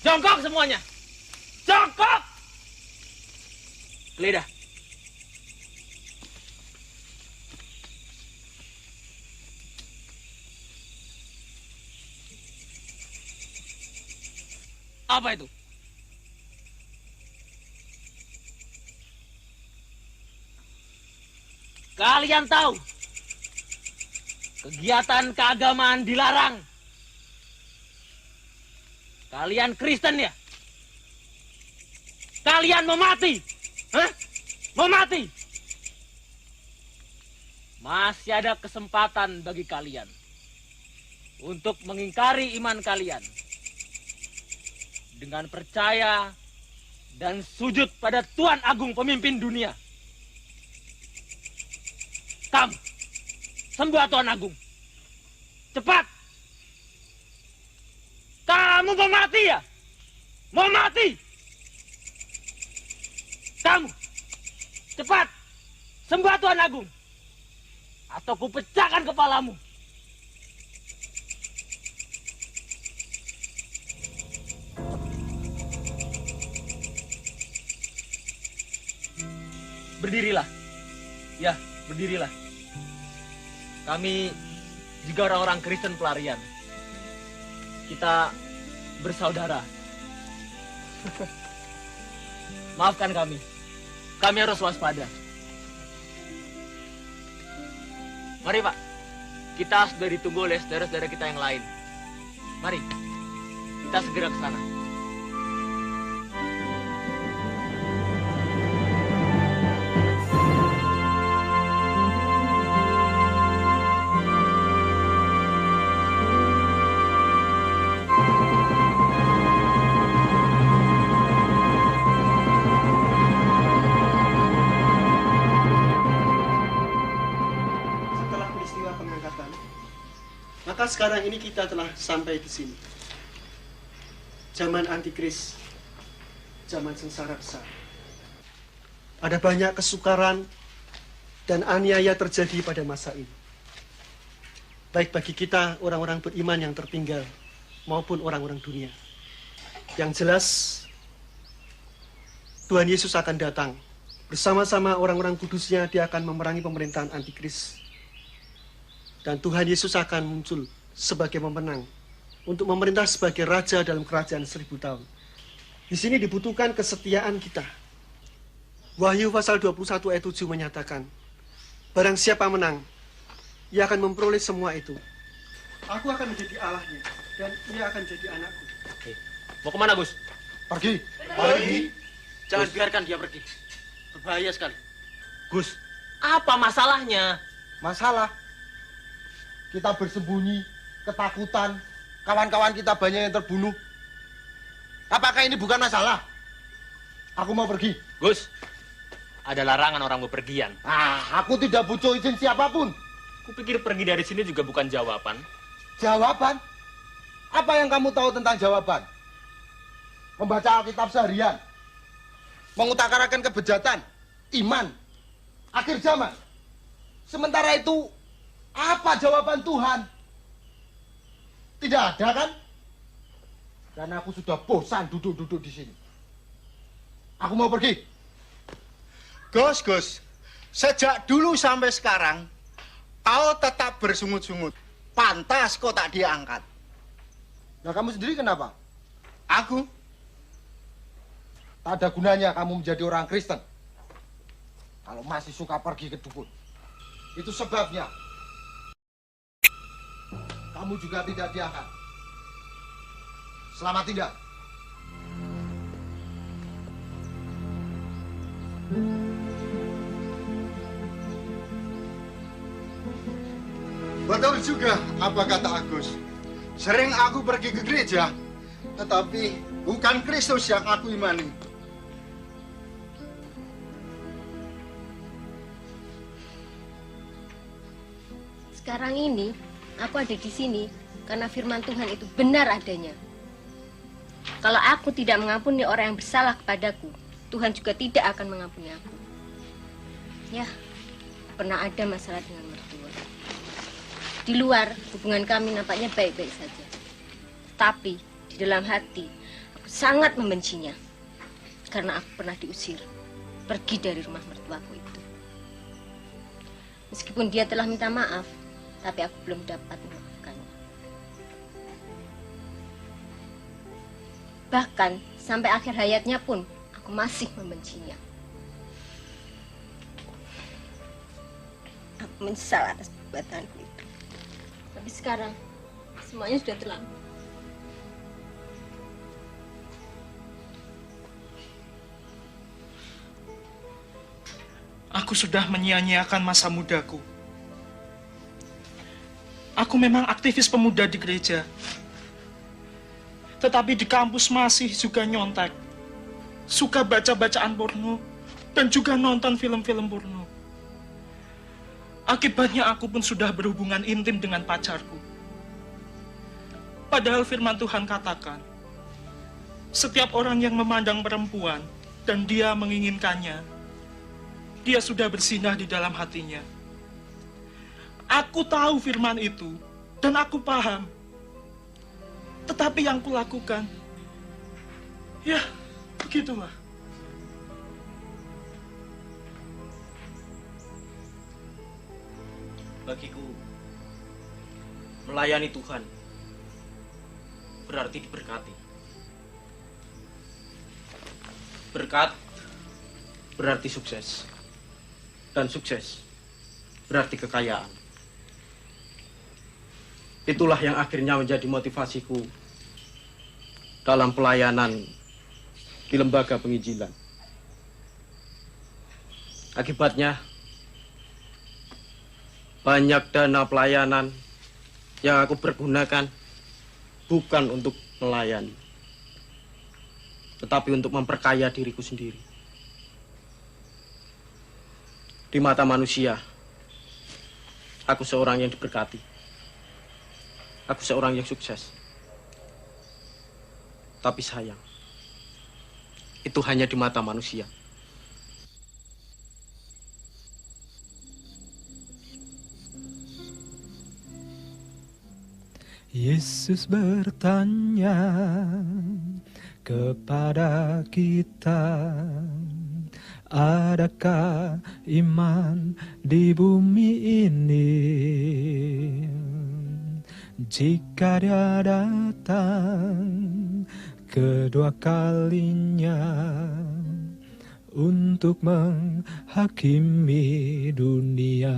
Jongkok semuanya. Jongkok. Geledah. Apa itu? Kalian tahu kegiatan keagamaan dilarang. Kalian Kristen ya? Kalian mau mati? Hah? Mau mati? Masih ada kesempatan bagi kalian untuk mengingkari iman kalian dengan percaya dan sujud pada Tuhan Agung pemimpin dunia. Kamu, sembah Tuhan Agung. Cepat. Kamu mau mati ya? Mau mati? Kamu, cepat. Sembah Tuhan Agung. Atau kupecahkan kepalamu. Berdirilah. Ya, berdirilah. Kami juga orang-orang Kristen pelarian. Kita bersaudara. Maafkan kami. Kami harus waspada. Mari, Pak. Kita sudah ditunggu oleh saudara-saudara kita yang lain. Mari. Kita segera ke sana. Maka sekarang ini kita telah sampai di sini. Zaman antikris, zaman sengsara besar. Ada banyak kesukaran dan aniaya terjadi pada masa ini. Baik bagi kita orang-orang beriman yang tertinggal maupun orang-orang dunia. Yang jelas, Tuhan Yesus akan datang. Bersama-sama orang-orang kudusnya dia akan memerangi pemerintahan antikris. Dan Tuhan Yesus akan muncul sebagai pemenang untuk memerintah sebagai raja dalam kerajaan 1000 tahun. Di sini dibutuhkan kesetiaan kita. Wahyu pasal 21 ayat 7 menyatakan, barang siapa menang, ia akan memperoleh semua itu. Aku akan menjadi Allahnya dan ia akan jadi anakku. Mau kemana, Gus? Pergi. Pergi. Jangan biarkan dia pergi. Berbahaya sekali. Gus, apa masalahnya? Masalah? Kita bersembunyi, ketakutan, kawan-kawan kita banyak yang terbunuh. Apakah ini bukan masalah? Aku mau pergi. Gus, ada larangan orang bepergian. Aku tidak butuh izin siapapun. Kupikir pergi dari sini juga bukan jawaban. Jawaban? Apa yang kamu tahu tentang jawaban? Membaca Alkitab seharian, mengutarakan kebejatan, iman, akhir zaman. Sementara itu, apa jawaban Tuhan? Tidak ada kan? Dan aku sudah bosan duduk-duduk di sini. Aku mau pergi. Gus, sejak dulu sampai sekarang, kau tetap bersungut-sungut. Pantas kau tak diangkat. Nah, kamu sendiri kenapa? Aku? Tak ada gunanya kamu menjadi orang Kristen. Kalau masih suka pergi ke dukun. Itu sebabnya. Kamu juga tidak diangkat. Selamat tinggal. Betul juga apa kata Agus. Sering aku pergi ke gereja, tetapi bukan Kristus yang aku imani. Sekarang ini, aku ada di sini karena firman Tuhan itu benar adanya. Kalau aku tidak mengampuni orang yang bersalah kepadaku, Tuhan juga tidak akan mengampuni aku. Ya, pernah ada masalah dengan mertua. Di luar, hubungan kami nampaknya baik-baik saja. Tapi, di dalam hati, aku Aku sangat membencinya karena aku pernah diusir pergi dari rumah mertuaku itu. Meskipun dia telah minta maaf, tapi aku belum dapat memaafkannya. Bahkan sampai akhir hayatnya pun aku masih membencinya. Aku menyesal atas perbuatanku itu. Tapi sekarang semuanya sudah terlambat. Aku sudah menyia-nyiakan masa mudaku. Aku memang aktivis pemuda di gereja. Tetapi di kampus masih juga nyontek. Suka baca-bacaan porno. Dan juga nonton film-film porno. Akibatnya aku pun sudah berhubungan intim dengan pacarku. Padahal firman Tuhan katakan, setiap orang yang memandang perempuan dan dia menginginkannya, dia sudah bersinah di dalam hatinya. Aku tahu firman itu dan aku paham. Tetapi yang kulakukan, ya begitulah. Bagiku, melayani Tuhan berarti diberkati. Berkat berarti sukses. Dan sukses berarti kekayaan. Itulah yang akhirnya menjadi motivasiku dalam pelayanan di lembaga penginjilan. Akibatnya, banyak dana pelayanan yang aku pergunakan bukan untuk melayani, tetapi untuk memperkaya diriku sendiri. Di mata manusia, aku seorang yang diberkati. Aku seorang yang sukses. Tapi sayang, itu hanya di mata manusia. Yesus bertanya kepada kita, adakah iman di bumi ini? Jika dia datang kedua kalinya untuk menghakimi dunia.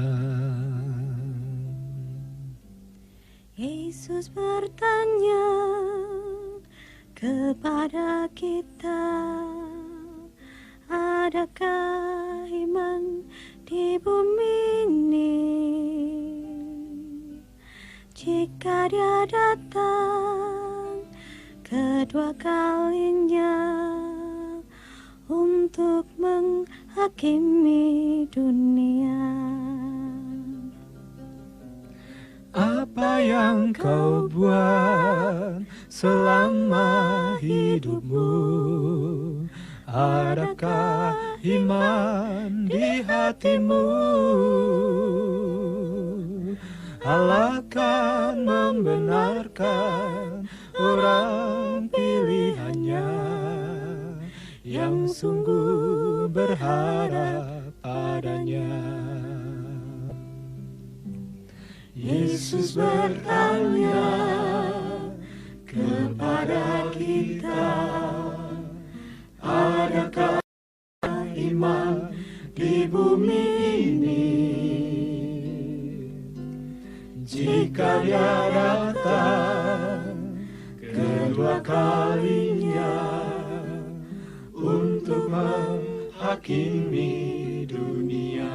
Yesus bertanya kepada kita, adakah iman di bumi ini? Jika dia datang kedua kalinya untuk menghakimi dunia. Apa yang kau buat selama hidupmu? Adakah iman di hatimu? Allah akan membenarkan orang pilihannya yang sungguh berharap padanya. Yesus bertanya kepada kita, adakah iman di bumi ini? Jika dia datang kedua kalinya untuk menghakimi dunia.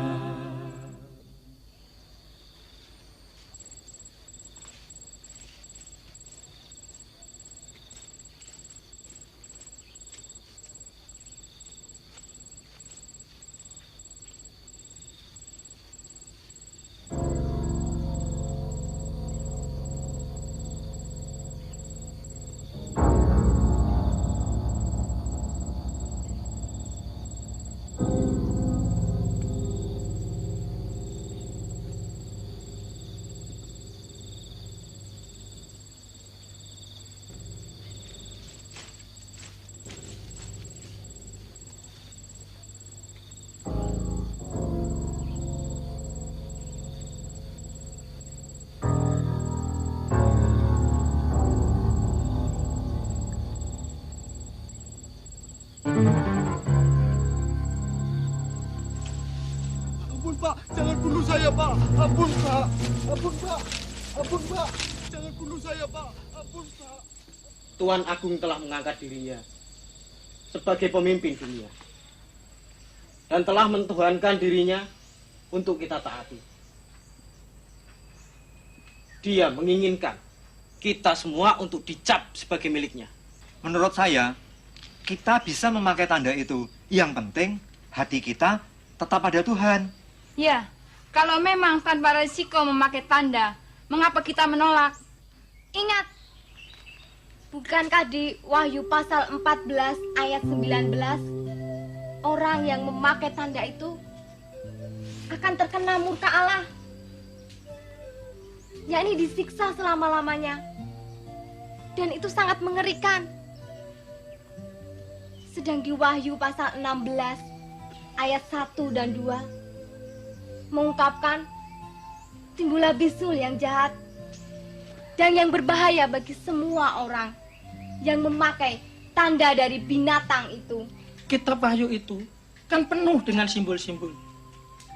Ampun Pak, jangan bunuh saya Pak. Ampun Pak, ampun Pak, ampun Pak, jangan bunuh saya Pak. Ampun Pak. Tuan Agung telah mengangkat dirinya sebagai pemimpin dunia dan telah mentuhankan dirinya untuk kita taati. Dia menginginkan kita semua untuk dicap sebagai miliknya. Menurut saya, kita bisa memakai tanda itu. Yang penting, hati kita tetap pada Tuhan. Ya, kalau memang tanpa resiko memakai tanda, mengapa kita menolak? Ingat, bukankah di Wahyu pasal 14 ayat 19, orang yang memakai tanda itu akan terkena murka Allah, yakni disiksa selama-lamanya. Dan itu sangat mengerikan. Sedang di Wahyu pasal 16 ayat 1 dan 2 mengungkapkan timbullah bisul yang jahat dan yang berbahaya bagi semua orang yang memakai tanda dari binatang itu. Kitab Wahyu itu kan penuh dengan simbol-simbol.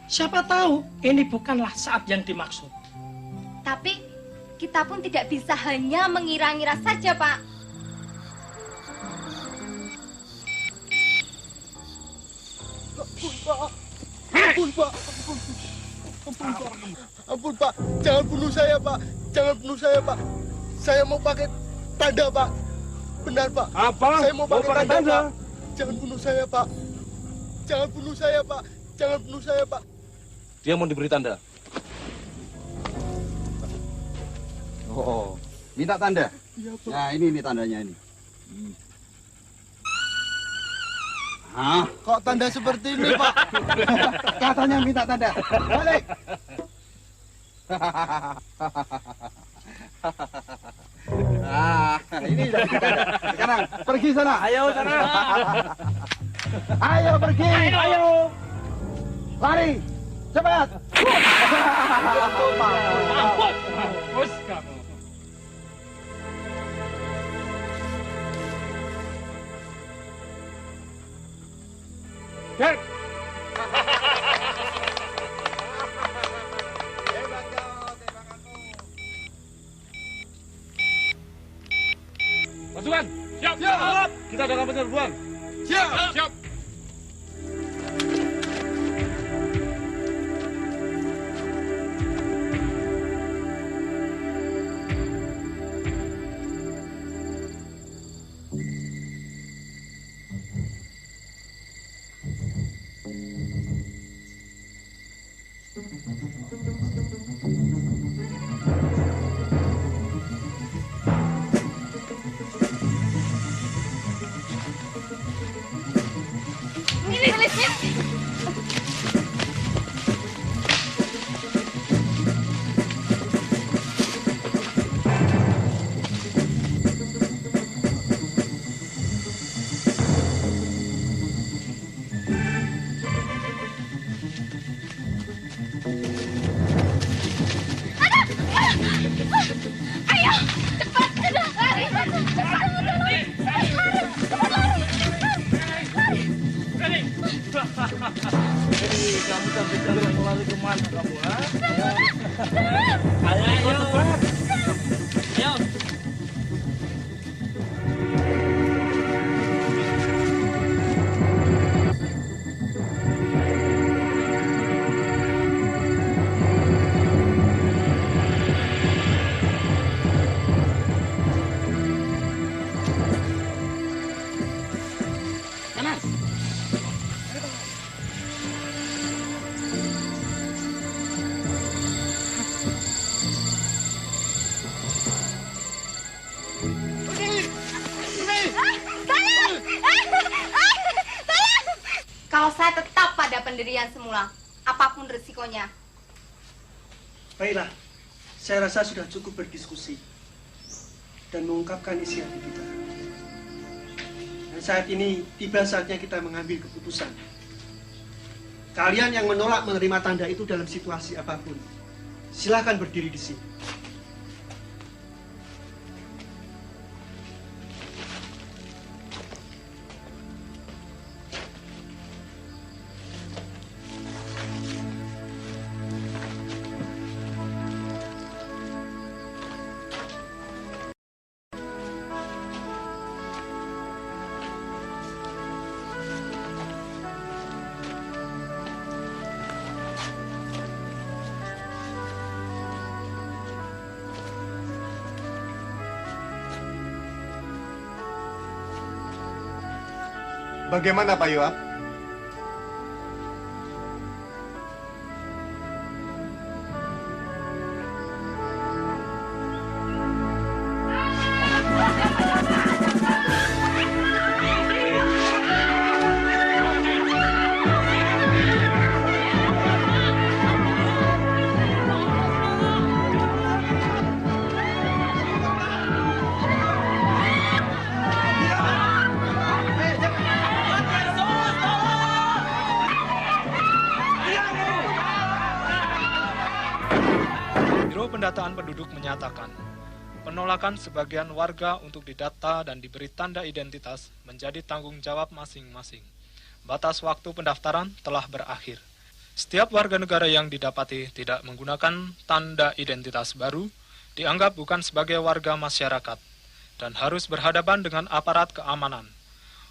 Siapa tahu ini bukanlah saat yang dimaksud. Tapi kita pun tidak bisa hanya mengira-ngira saja, Pak. Ampun Pak, ampun Pak, ampun Pak, ampun Pak, jangan bunuh saya Pak, jangan bunuh saya Pak. Saya mau pakai tanda Pak, benar Pak. Apa? Saya mau pakai tanda Pak. Jangan bunuh saya Pak, jangan bunuh saya Pak, jangan bunuh saya Pak. Dia mau diberi tanda. Oh, minta tanda? Iya, Pak. Nah, ini tandanya ini. Hah? Kok tanda seperti ini, Pak? Katanya minta tanda. Balik. Ini jadi tanda. Sekarang pergi sana. Ayo sana. Ayo pergi. Ayo. Lari. Cepat. Mampus kamu. Dek. Pasukan, siap. Siap. Kita ada kapan serbuan? Siap. Siap. Ini tulisnya. Ayo, cepat, cepat, lari, cepat, lari, cepat, lari. Hei, kamu sampai jalan lari kemana kamu, ha? Ayo, cepat. Ayo. Kanan. Kalau saya tetap pada pendirian semula, apapun resikonya. Baiklah, saya rasa sudah cukup berdiskusi dan mengungkapkan isi hati kita. Dan saat ini tiba saatnya kita mengambil keputusan. Kalian yang menolak menerima tanda itu dalam situasi apapun, silakan berdiri di sini. Bagaimana Pak Yoab? Pendataan penduduk menyatakan, penolakan sebagian warga untuk didata dan diberi tanda identitas menjadi tanggung jawab masing-masing. Batas waktu pendaftaran telah berakhir. Setiap warga negara yang didapati tidak menggunakan tanda identitas baru dianggap bukan sebagai warga masyarakat dan harus berhadapan dengan aparat keamanan.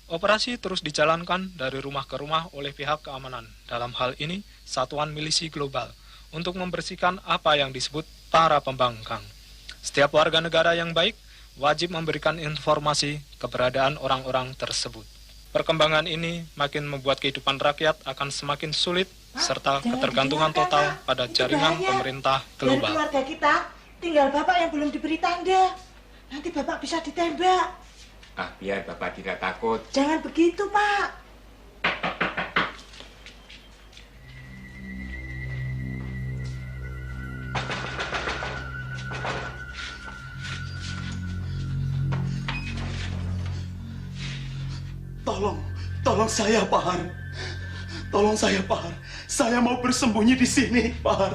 Operasi terus dijalankan dari rumah ke rumah oleh pihak keamanan, dalam hal ini Satuan Milisi Global, untuk membersihkan apa yang disebut para pembangkang. Setiap warga negara yang baik wajib memberikan informasi keberadaan orang-orang tersebut. Perkembangan ini makin membuat kehidupan rakyat akan semakin sulit serta ketergantungan total pada jaringan pemerintah global. Dari keluarga kita tinggal Bapak yang belum diberi tanda. Nanti Bapak bisa ditembak. Ah, biar Bapak tidak takut. Jangan begitu, Pak. Tolong saya, Pak Har. Tolong saya, Pak Har. Saya mau bersembunyi di sini, Pak Har.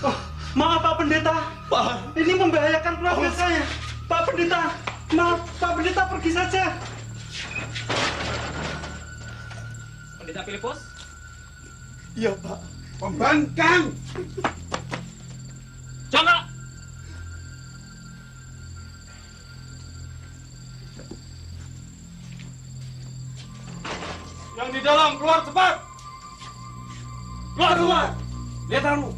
Oh, maaf, Pak Pendeta. Pak Har. Ini membahayakan keluarga saya. Pak Pendeta, maaf, Pak Pendeta pergi saja. Pendeta Filipus? Iya, Pak. Pembangkang! Jangan! Yang di dalam, keluar cepat! Keluar! Lihat kamu!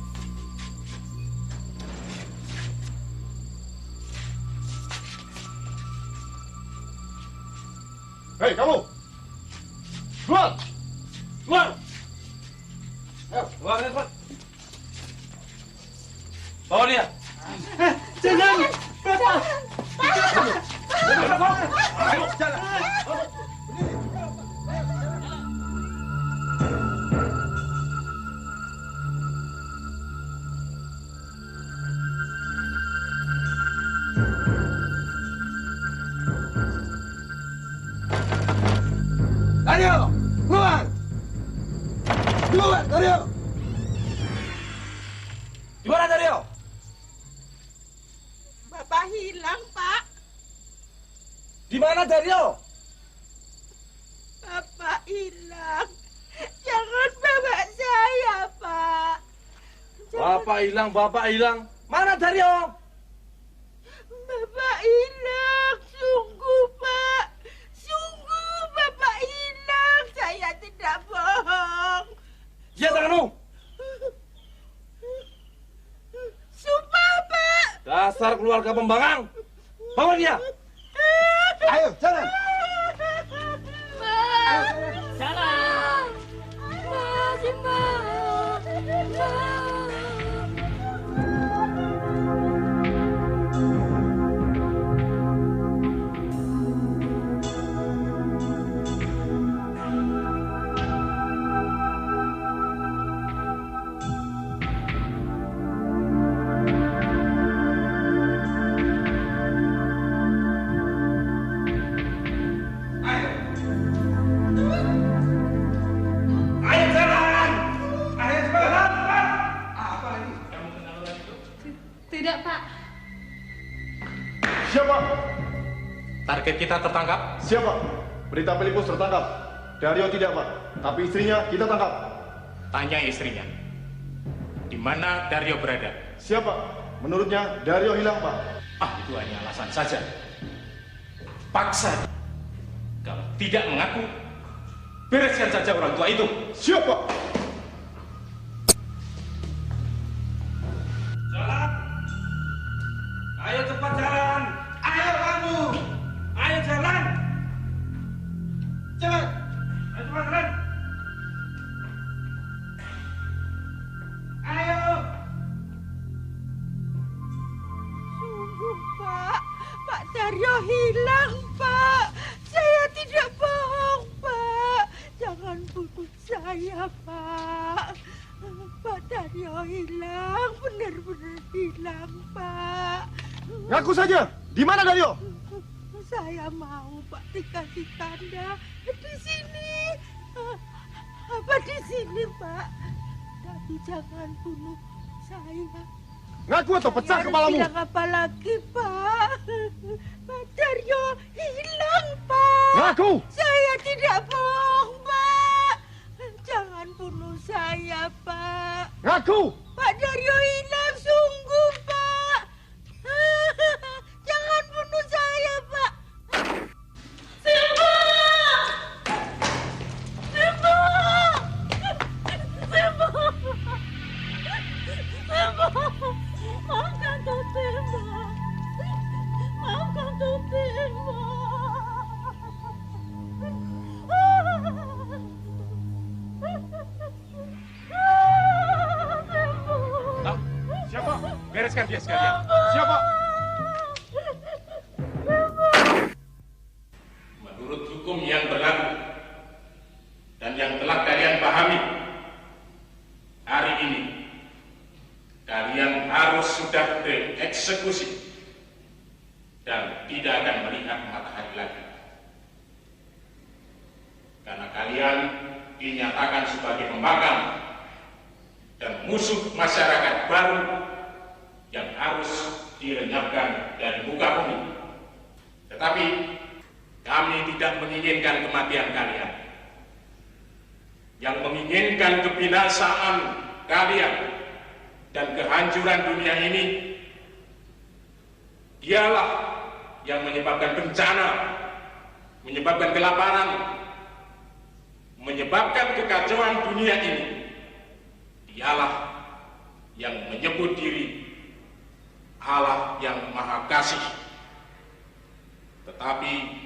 Hei, kamu! Keluar! Keluar! Ayo, keluar, cepat! Bawa dia! Jangan! Bapak! Ayo, jalan! Dario, keluar! Keluar, Dario! Di mana Dario? Bapak hilang, Pak. Di mana Dario? Bapak hilang. Jangan bawa saya, Pak. Bapak hilang. Mana Dario? Bapak hilang, sungguh, Pak. Sungguh Bapak hilang. Saya tidak bohong. Ya, tanganmu. Sumpah, Pak. Dasar keluarga pembangkang. Bawa dia. Ayo, jalan. Jalan. Simba. Tidak, Pak. Siapa? Target kita tertangkap. Siapa? Berita Filipus tertangkap. Dario tidak, Pak. Tapi istrinya kita tangkap. Tanya istrinya. Di mana Dario berada? Siapa? Menurutnya Dario hilang, Pak. Ah, itu hanya alasan saja. Paksa. Kalau tidak mengaku, bereskan saja orang tua itu. Siapa? Jalan. Ayo cepat jalan. Ayo kamu. Ayo jalan. Cepat. Ayo cepat, kalian. Ayo. Sungguh, Pak. Pak Daryo hilang, Pak. Saya tidak bohong, Pak. Jangan bunuh saya, Pak. Pak Daryo hilang, benar-benar hilang, Pak. Ngaku saja, di mana Daryo? Saya mau, Pak, dikasih tanda di sini. Apa di sini, Pak? Tapi jangan bunuh saya. Ngaku atau pecah kepalamu? Bilang apa lagi, Pak? Pak Daryo hilang, Pak. Ngaku! Saya tidak bohong, Pak. Jangan bunuh saya, Pak. Ngaku! Pak Daryo hilang sungguh, Pak. Jangan bunuh saya, Pak. Simba! Simba! Simba! Simba! Maafkan Tuh Simba. Maafkan Tuh Simba. Siapa? Bereskan dia sekalian. Siapa? Menurut hukum yang berlaku dan yang telah kalian pahami, hari ini kalian harus sudah dieksekusi dan tidak akan melihat matahari lagi. Karena kalian dinyatakan sebagai pembangkang dan musuh masyarakat baru yang harus dilenyapkan dari muka bumi. Tetapi kami tidak menginginkan kematian kalian. Yang menginginkan kebinasaan kalian dan kehancuran dunia ini, dialah yang menyebabkan bencana, menyebabkan kelaparan, menyebabkan kekacauan dunia ini. Dialah yang menyebut diri Allah yang Maha Kasih, tetapi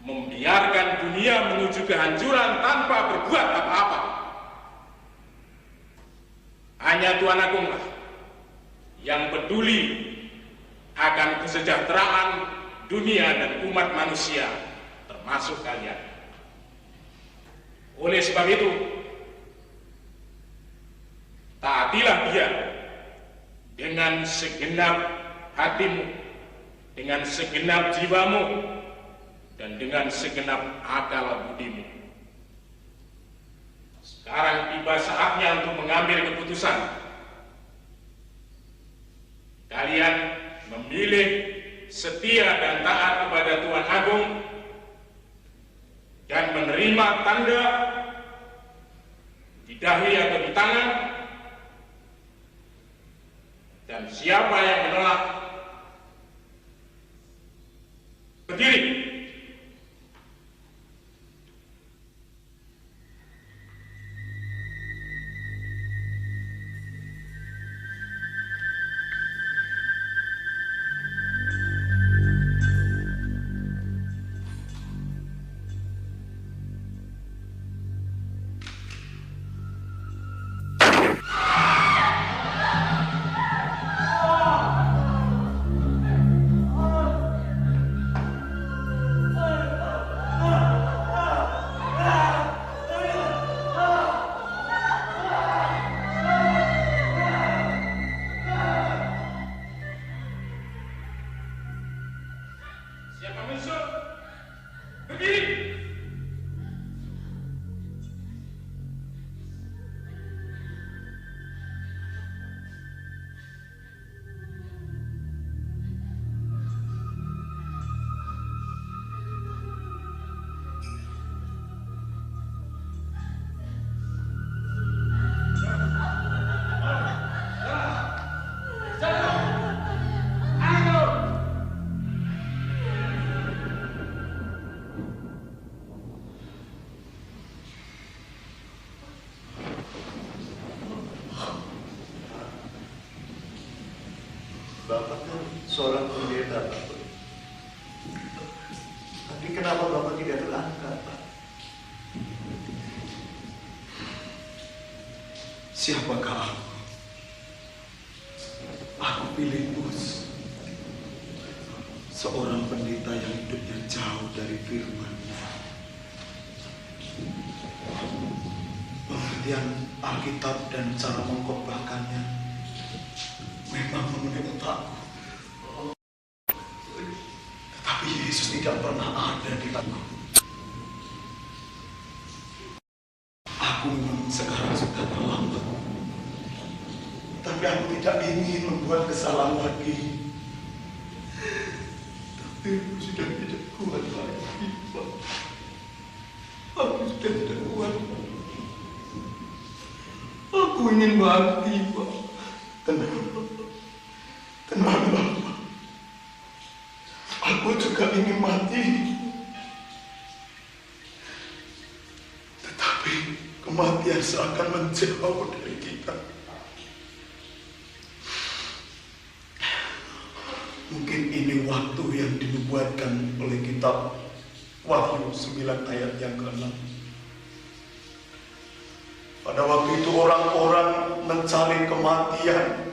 membiarkan dunia menuju kehancuran tanpa berbuat apa-apa. Hanya Tuhan Agunglah yang peduli akan kesejahteraan dunia dan umat manusia, termasuk kalian. Oleh sebab itu, taatilah Dia dengan segenap hatimu, dengan segenap jiwamu, dan dengan segenap akal budimu. Sekarang tiba saatnya untuk mengambil keputusan. Kalian memilih setia dan taat kepada Tuhan Agung dan menerima tanda di dahi atau di tangan, dan siapa yang menolak berdiri. Siapakah aku? Aku Filipus, seorang pendeta yang hidupnya jauh dari firman-Nya. Pengertian Alkitab dan cara mengkhotbahkannya memang memenuhi otakku. Tetapi Yesus tidak pernah ada di hatiku. Aku memang sekarang sudah terlambat. Tapi aku tidak ingin membuat kesalahan lagi. Tapi aku sudah tidak kuat lagi, Pak. Aku sudah tidak kuat. Aku ingin mati, Pak. Tenang, Pak. Aku juga ingin mati. Tetapi kematian seakan menjauh dari kita. Mungkin ini waktu yang dinubuatkan oleh kitab Wahyu 9 ayat yang ke-6. Pada waktu itu orang-orang mencari kematian,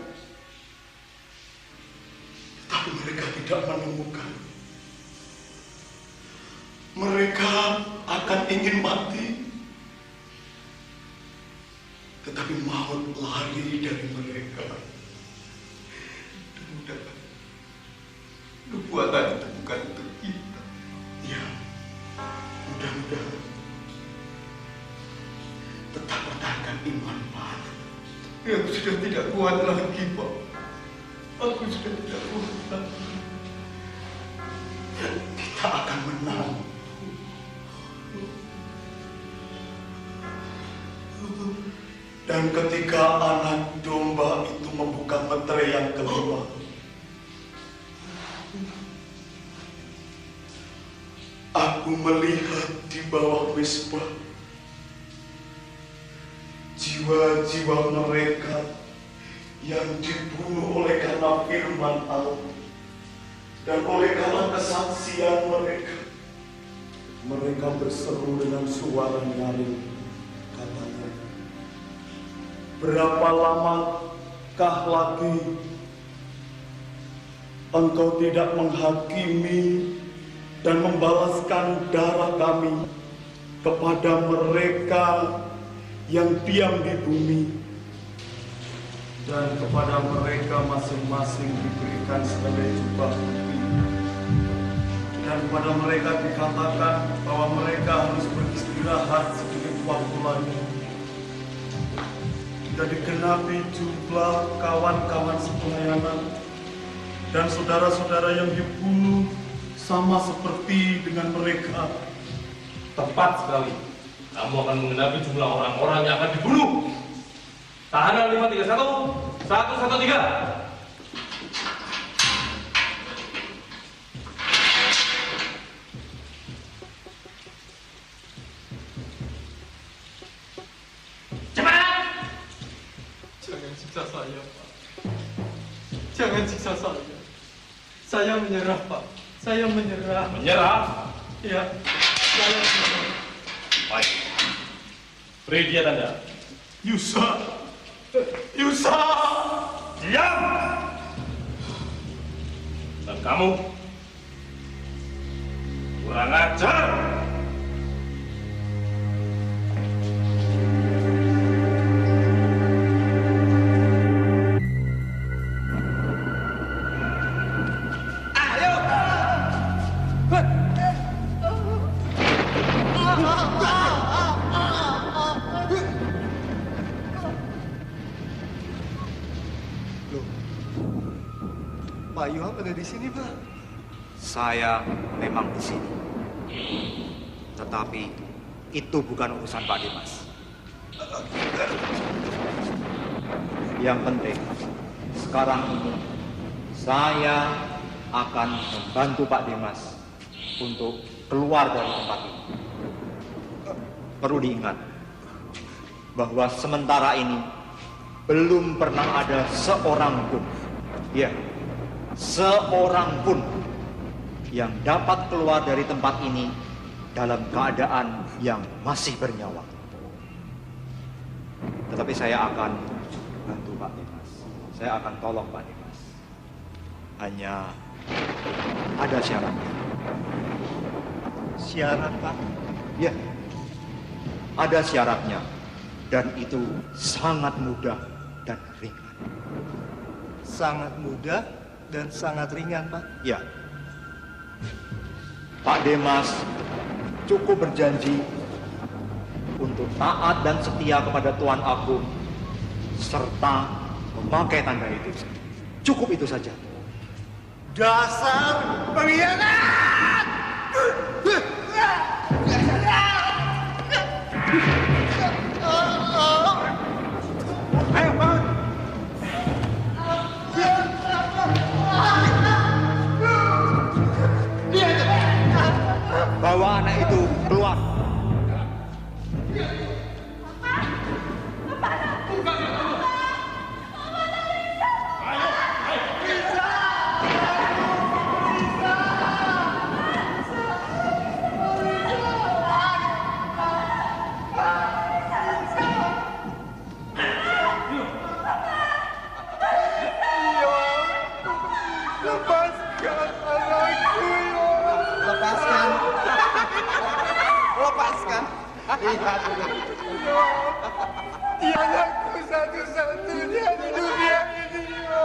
tetapi mereka tidak menemukan. Mereka akan ingin mati, tetapi maut lari dari mereka. Nubuatan itu bukan untuk kita. Ya, mudah-mudahan. Tetap pertahankan iman, Pak. Aku sudah tidak kuat lagi, Pak. Aku sudah tidak kuat lagi. Kita akan menang. Dan ketika anak domba itu membuka meterai yang kelima, aku melihat di bawah Mezbah jiwa-jiwa mereka yang dibunuh oleh karena firman Allah dan oleh karena kesaksian mereka. Mereka berseru dengan suara nyaring, katanya, berapa lamakah lagi Engkau tidak menghakimi dan membalaskan darah kami kepada mereka yang diam di bumi, dan kepada mereka masing-masing diberikan sebagai jubah putih, dan kepada mereka dikatakan bahwa mereka harus beristirahat sedikit waktu lagi hingga digenapi jumlah kawan-kawan sepelayanan dan saudara-saudara yang dibunuh sama seperti dengan mereka. Tepat sekali. Kamu akan mengenapi jumlah orang-orang yang akan dibunuh. Tahanan 531, 113. Cepat! Jangan siksa saya, Pak. Jangan siksa saya. Saya menyerah, Pak. Saya menyerah. Menyerah? Iya. Saya menyerah. Baik. Beri dia tanda. Yusa. Yusa. Diam. Dan kamu kurang ajar. Pak Yoham ada di sini, Pak. Saya memang di sini. Tetapi itu bukan urusan Pak Dimas. Yang penting, sekarang ini saya akan membantu Pak Dimas untuk keluar dari tempat ini. Perlu diingat bahwa sementara ini belum pernah ada seorang pun, ya, seorang pun yang dapat keluar dari tempat ini dalam keadaan yang masih bernyawa. Tetapi saya akan bantu Pak Dimas. Saya akan tolong Pak Dimas. Hanya ada syaratnya. Syarat, Pak? Ya, ada syaratnya. Dan itu sangat mudah dan ringan. Sangat mudah dan sangat ringan, Pak? Ya. Pak Dimas cukup berjanji untuk taat dan setia kepada Tuan Agung serta memakai tanda itu. Cukup itu saja. Dasar pengkhianat! Ayo, bangun! Bawa anak itu keluar. Lepaskan anakku, ya. Lepaskan. Lepaskan. Lihat. Dia anakku satu-satunya di dunia ini, ya.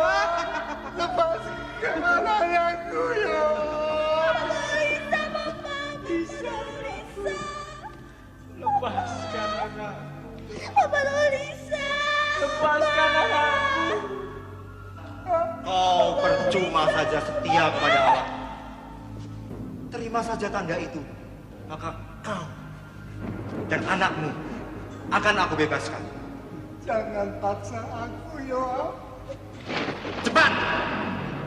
Lepaskan anakku, ya. Lisa, Mama. Lisa. Lepaskan anak. Papa Lisa. Lepaskan anakku. Kau percuma saja setia kepada Allah. Terima saja tanda itu, maka kau dan anakmu akan aku bebaskan. Jangan paksa aku, ya. Cepat!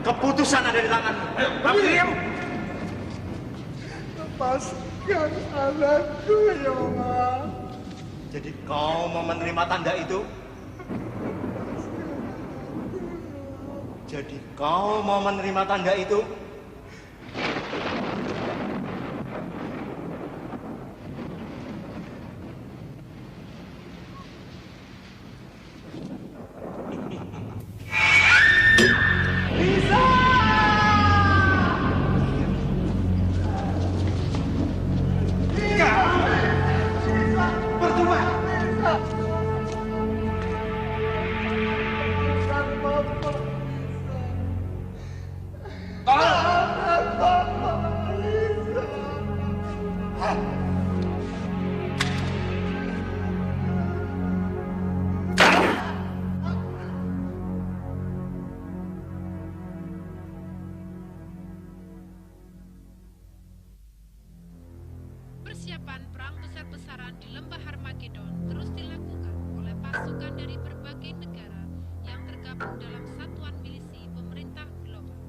Keputusan ada di tanganmu. Ayo, bangun dirimu. Lepaskan anakku, ya. Jadi kau mau menerima tanda itu? Jadi kau mau menerima tanda itu? Lisa! Percuma! Persiapan perang besar-besaran di lembah Harmagedon terus dilakukan oleh pasukan dari berbagai negara yang tergabung dalam satuan milisi pemerintah global.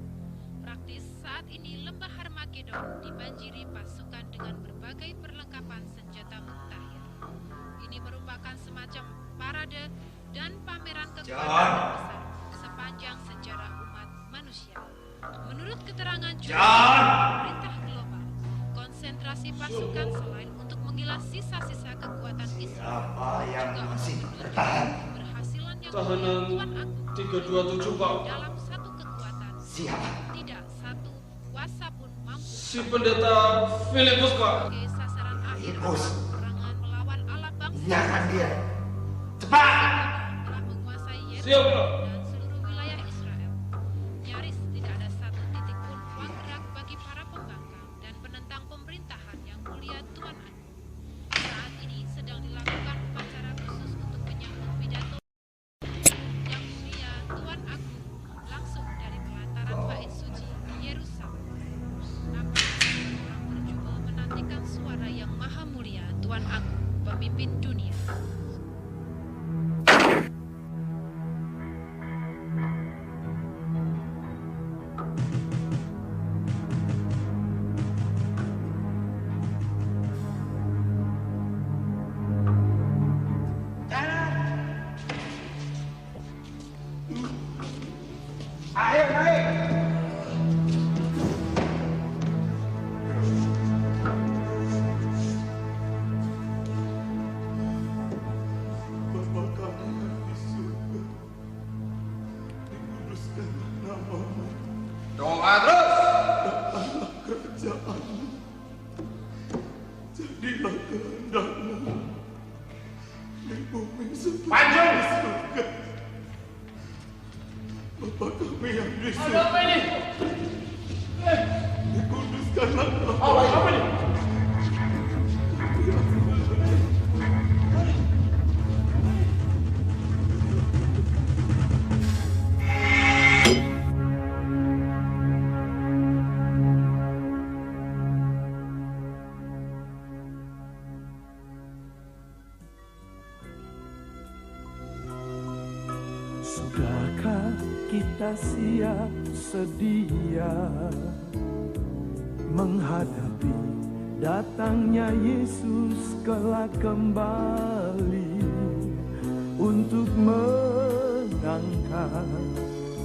Praktis saat ini lembah Harmagedon dibanjiri pasukan dengan berbagai perlengkapan senjata mutakhir. Ini merupakan semacam parade dan pameran kekuatan terbesar sepanjang sejarah umat manusia. Menurut keterangan pemerintah global, konsentrasi pasukan selain untuk mengilas sisa-sisa kekuatan Islam juga masih untuk bertahan? keberhasilannya Tahanan Tuan Agung 327, Pak. dalam satu kekuatan. Siapa? Tidak satu kuasa pun mampu Si pendeta Filipus, Pak. sebagai sasaran akhir Filipus. perangan melawan Allah bangsa Nyalakan dia. Cepat! telah menguasai Siap, Yerusalem Pak. dan seluruh wilayah Israel. Nyaris tidak ada satu titik pun ruang gerak bagi para pembangkang dan penentang pemerintahan yang mulia Tuan Agung. Saat ini sedang dilakukan upacara khusus untuk menyambut pidato yang mulia Tuan Agung langsung dari pelataran Bait Suci di Yerusalem. Apakah orang berjubel menantikan suara yang maha mulia Tuan Agung, pemimpin dunia? Ayo, naik! Jadilah kehendak-Mu di bumi seperti Panjang! di surga. Bapa kami yang di surga. Ada apa ini? Dikuduskanlah nama. Apa ini? Sudahkah kita siap sedia menghadapi datangnya Yesus kelak kembali untuk mengangkat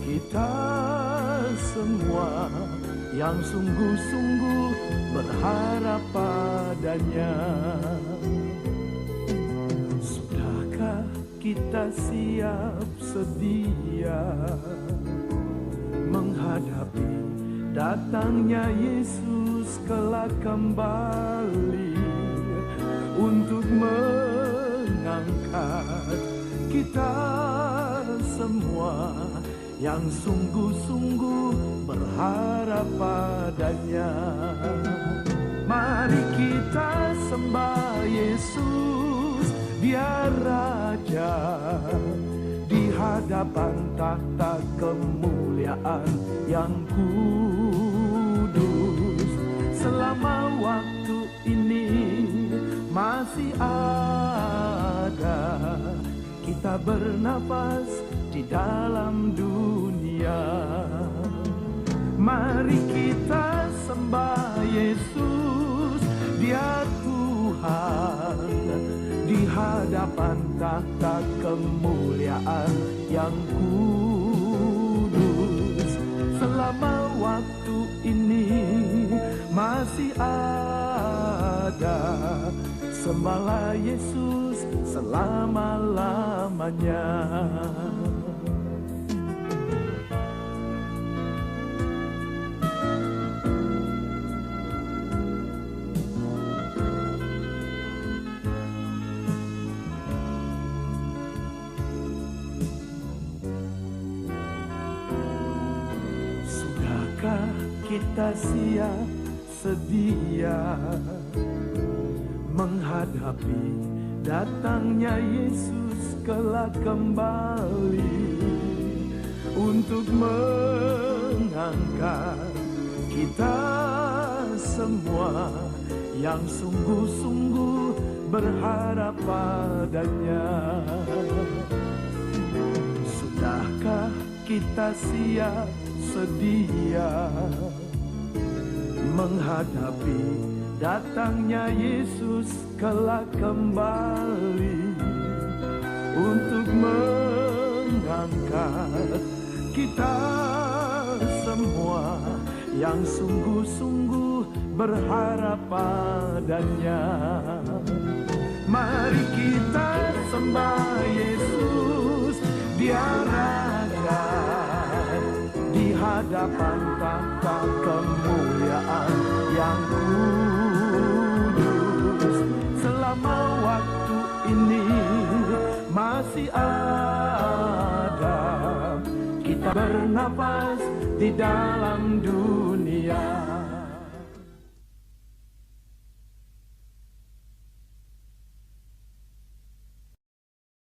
kita semua yang sungguh-sungguh berharap padanya? Sudahkah kita siap sedia menghadapi datangnya Yesus kelak kembali untuk mengangkat kita semua yang sungguh-sungguh berharap padanya? Mari kita sembah Yesus, Dia Raja, di hadapan tahta kemuliaan yang kudus. Selama waktu ini masih ada, kita bernapas di dalam dunia. Mari kita sembah Yesus, Dia Tuhan, di hadapan tahta kemuliaan yang kudus. Selama waktu ini masih ada, sembahlah Yesus selama-lamanya. Kita siap sedia menghadapi datangnya Yesus kelak kembali untuk mengangkat kita semua yang sungguh-sungguh berharap padanya. Sudahkah kita siap sedia menghadapi datangnya Yesus kelak kembali untuk mengangkat kita semua yang sungguh-sungguh berharap padanya? Mari kita sembah Yesus, Dia Raja, di hadapan tahta kemuliaan yang kudus. Selama waktu ini masih ada, kita bernapas di dalam dunia.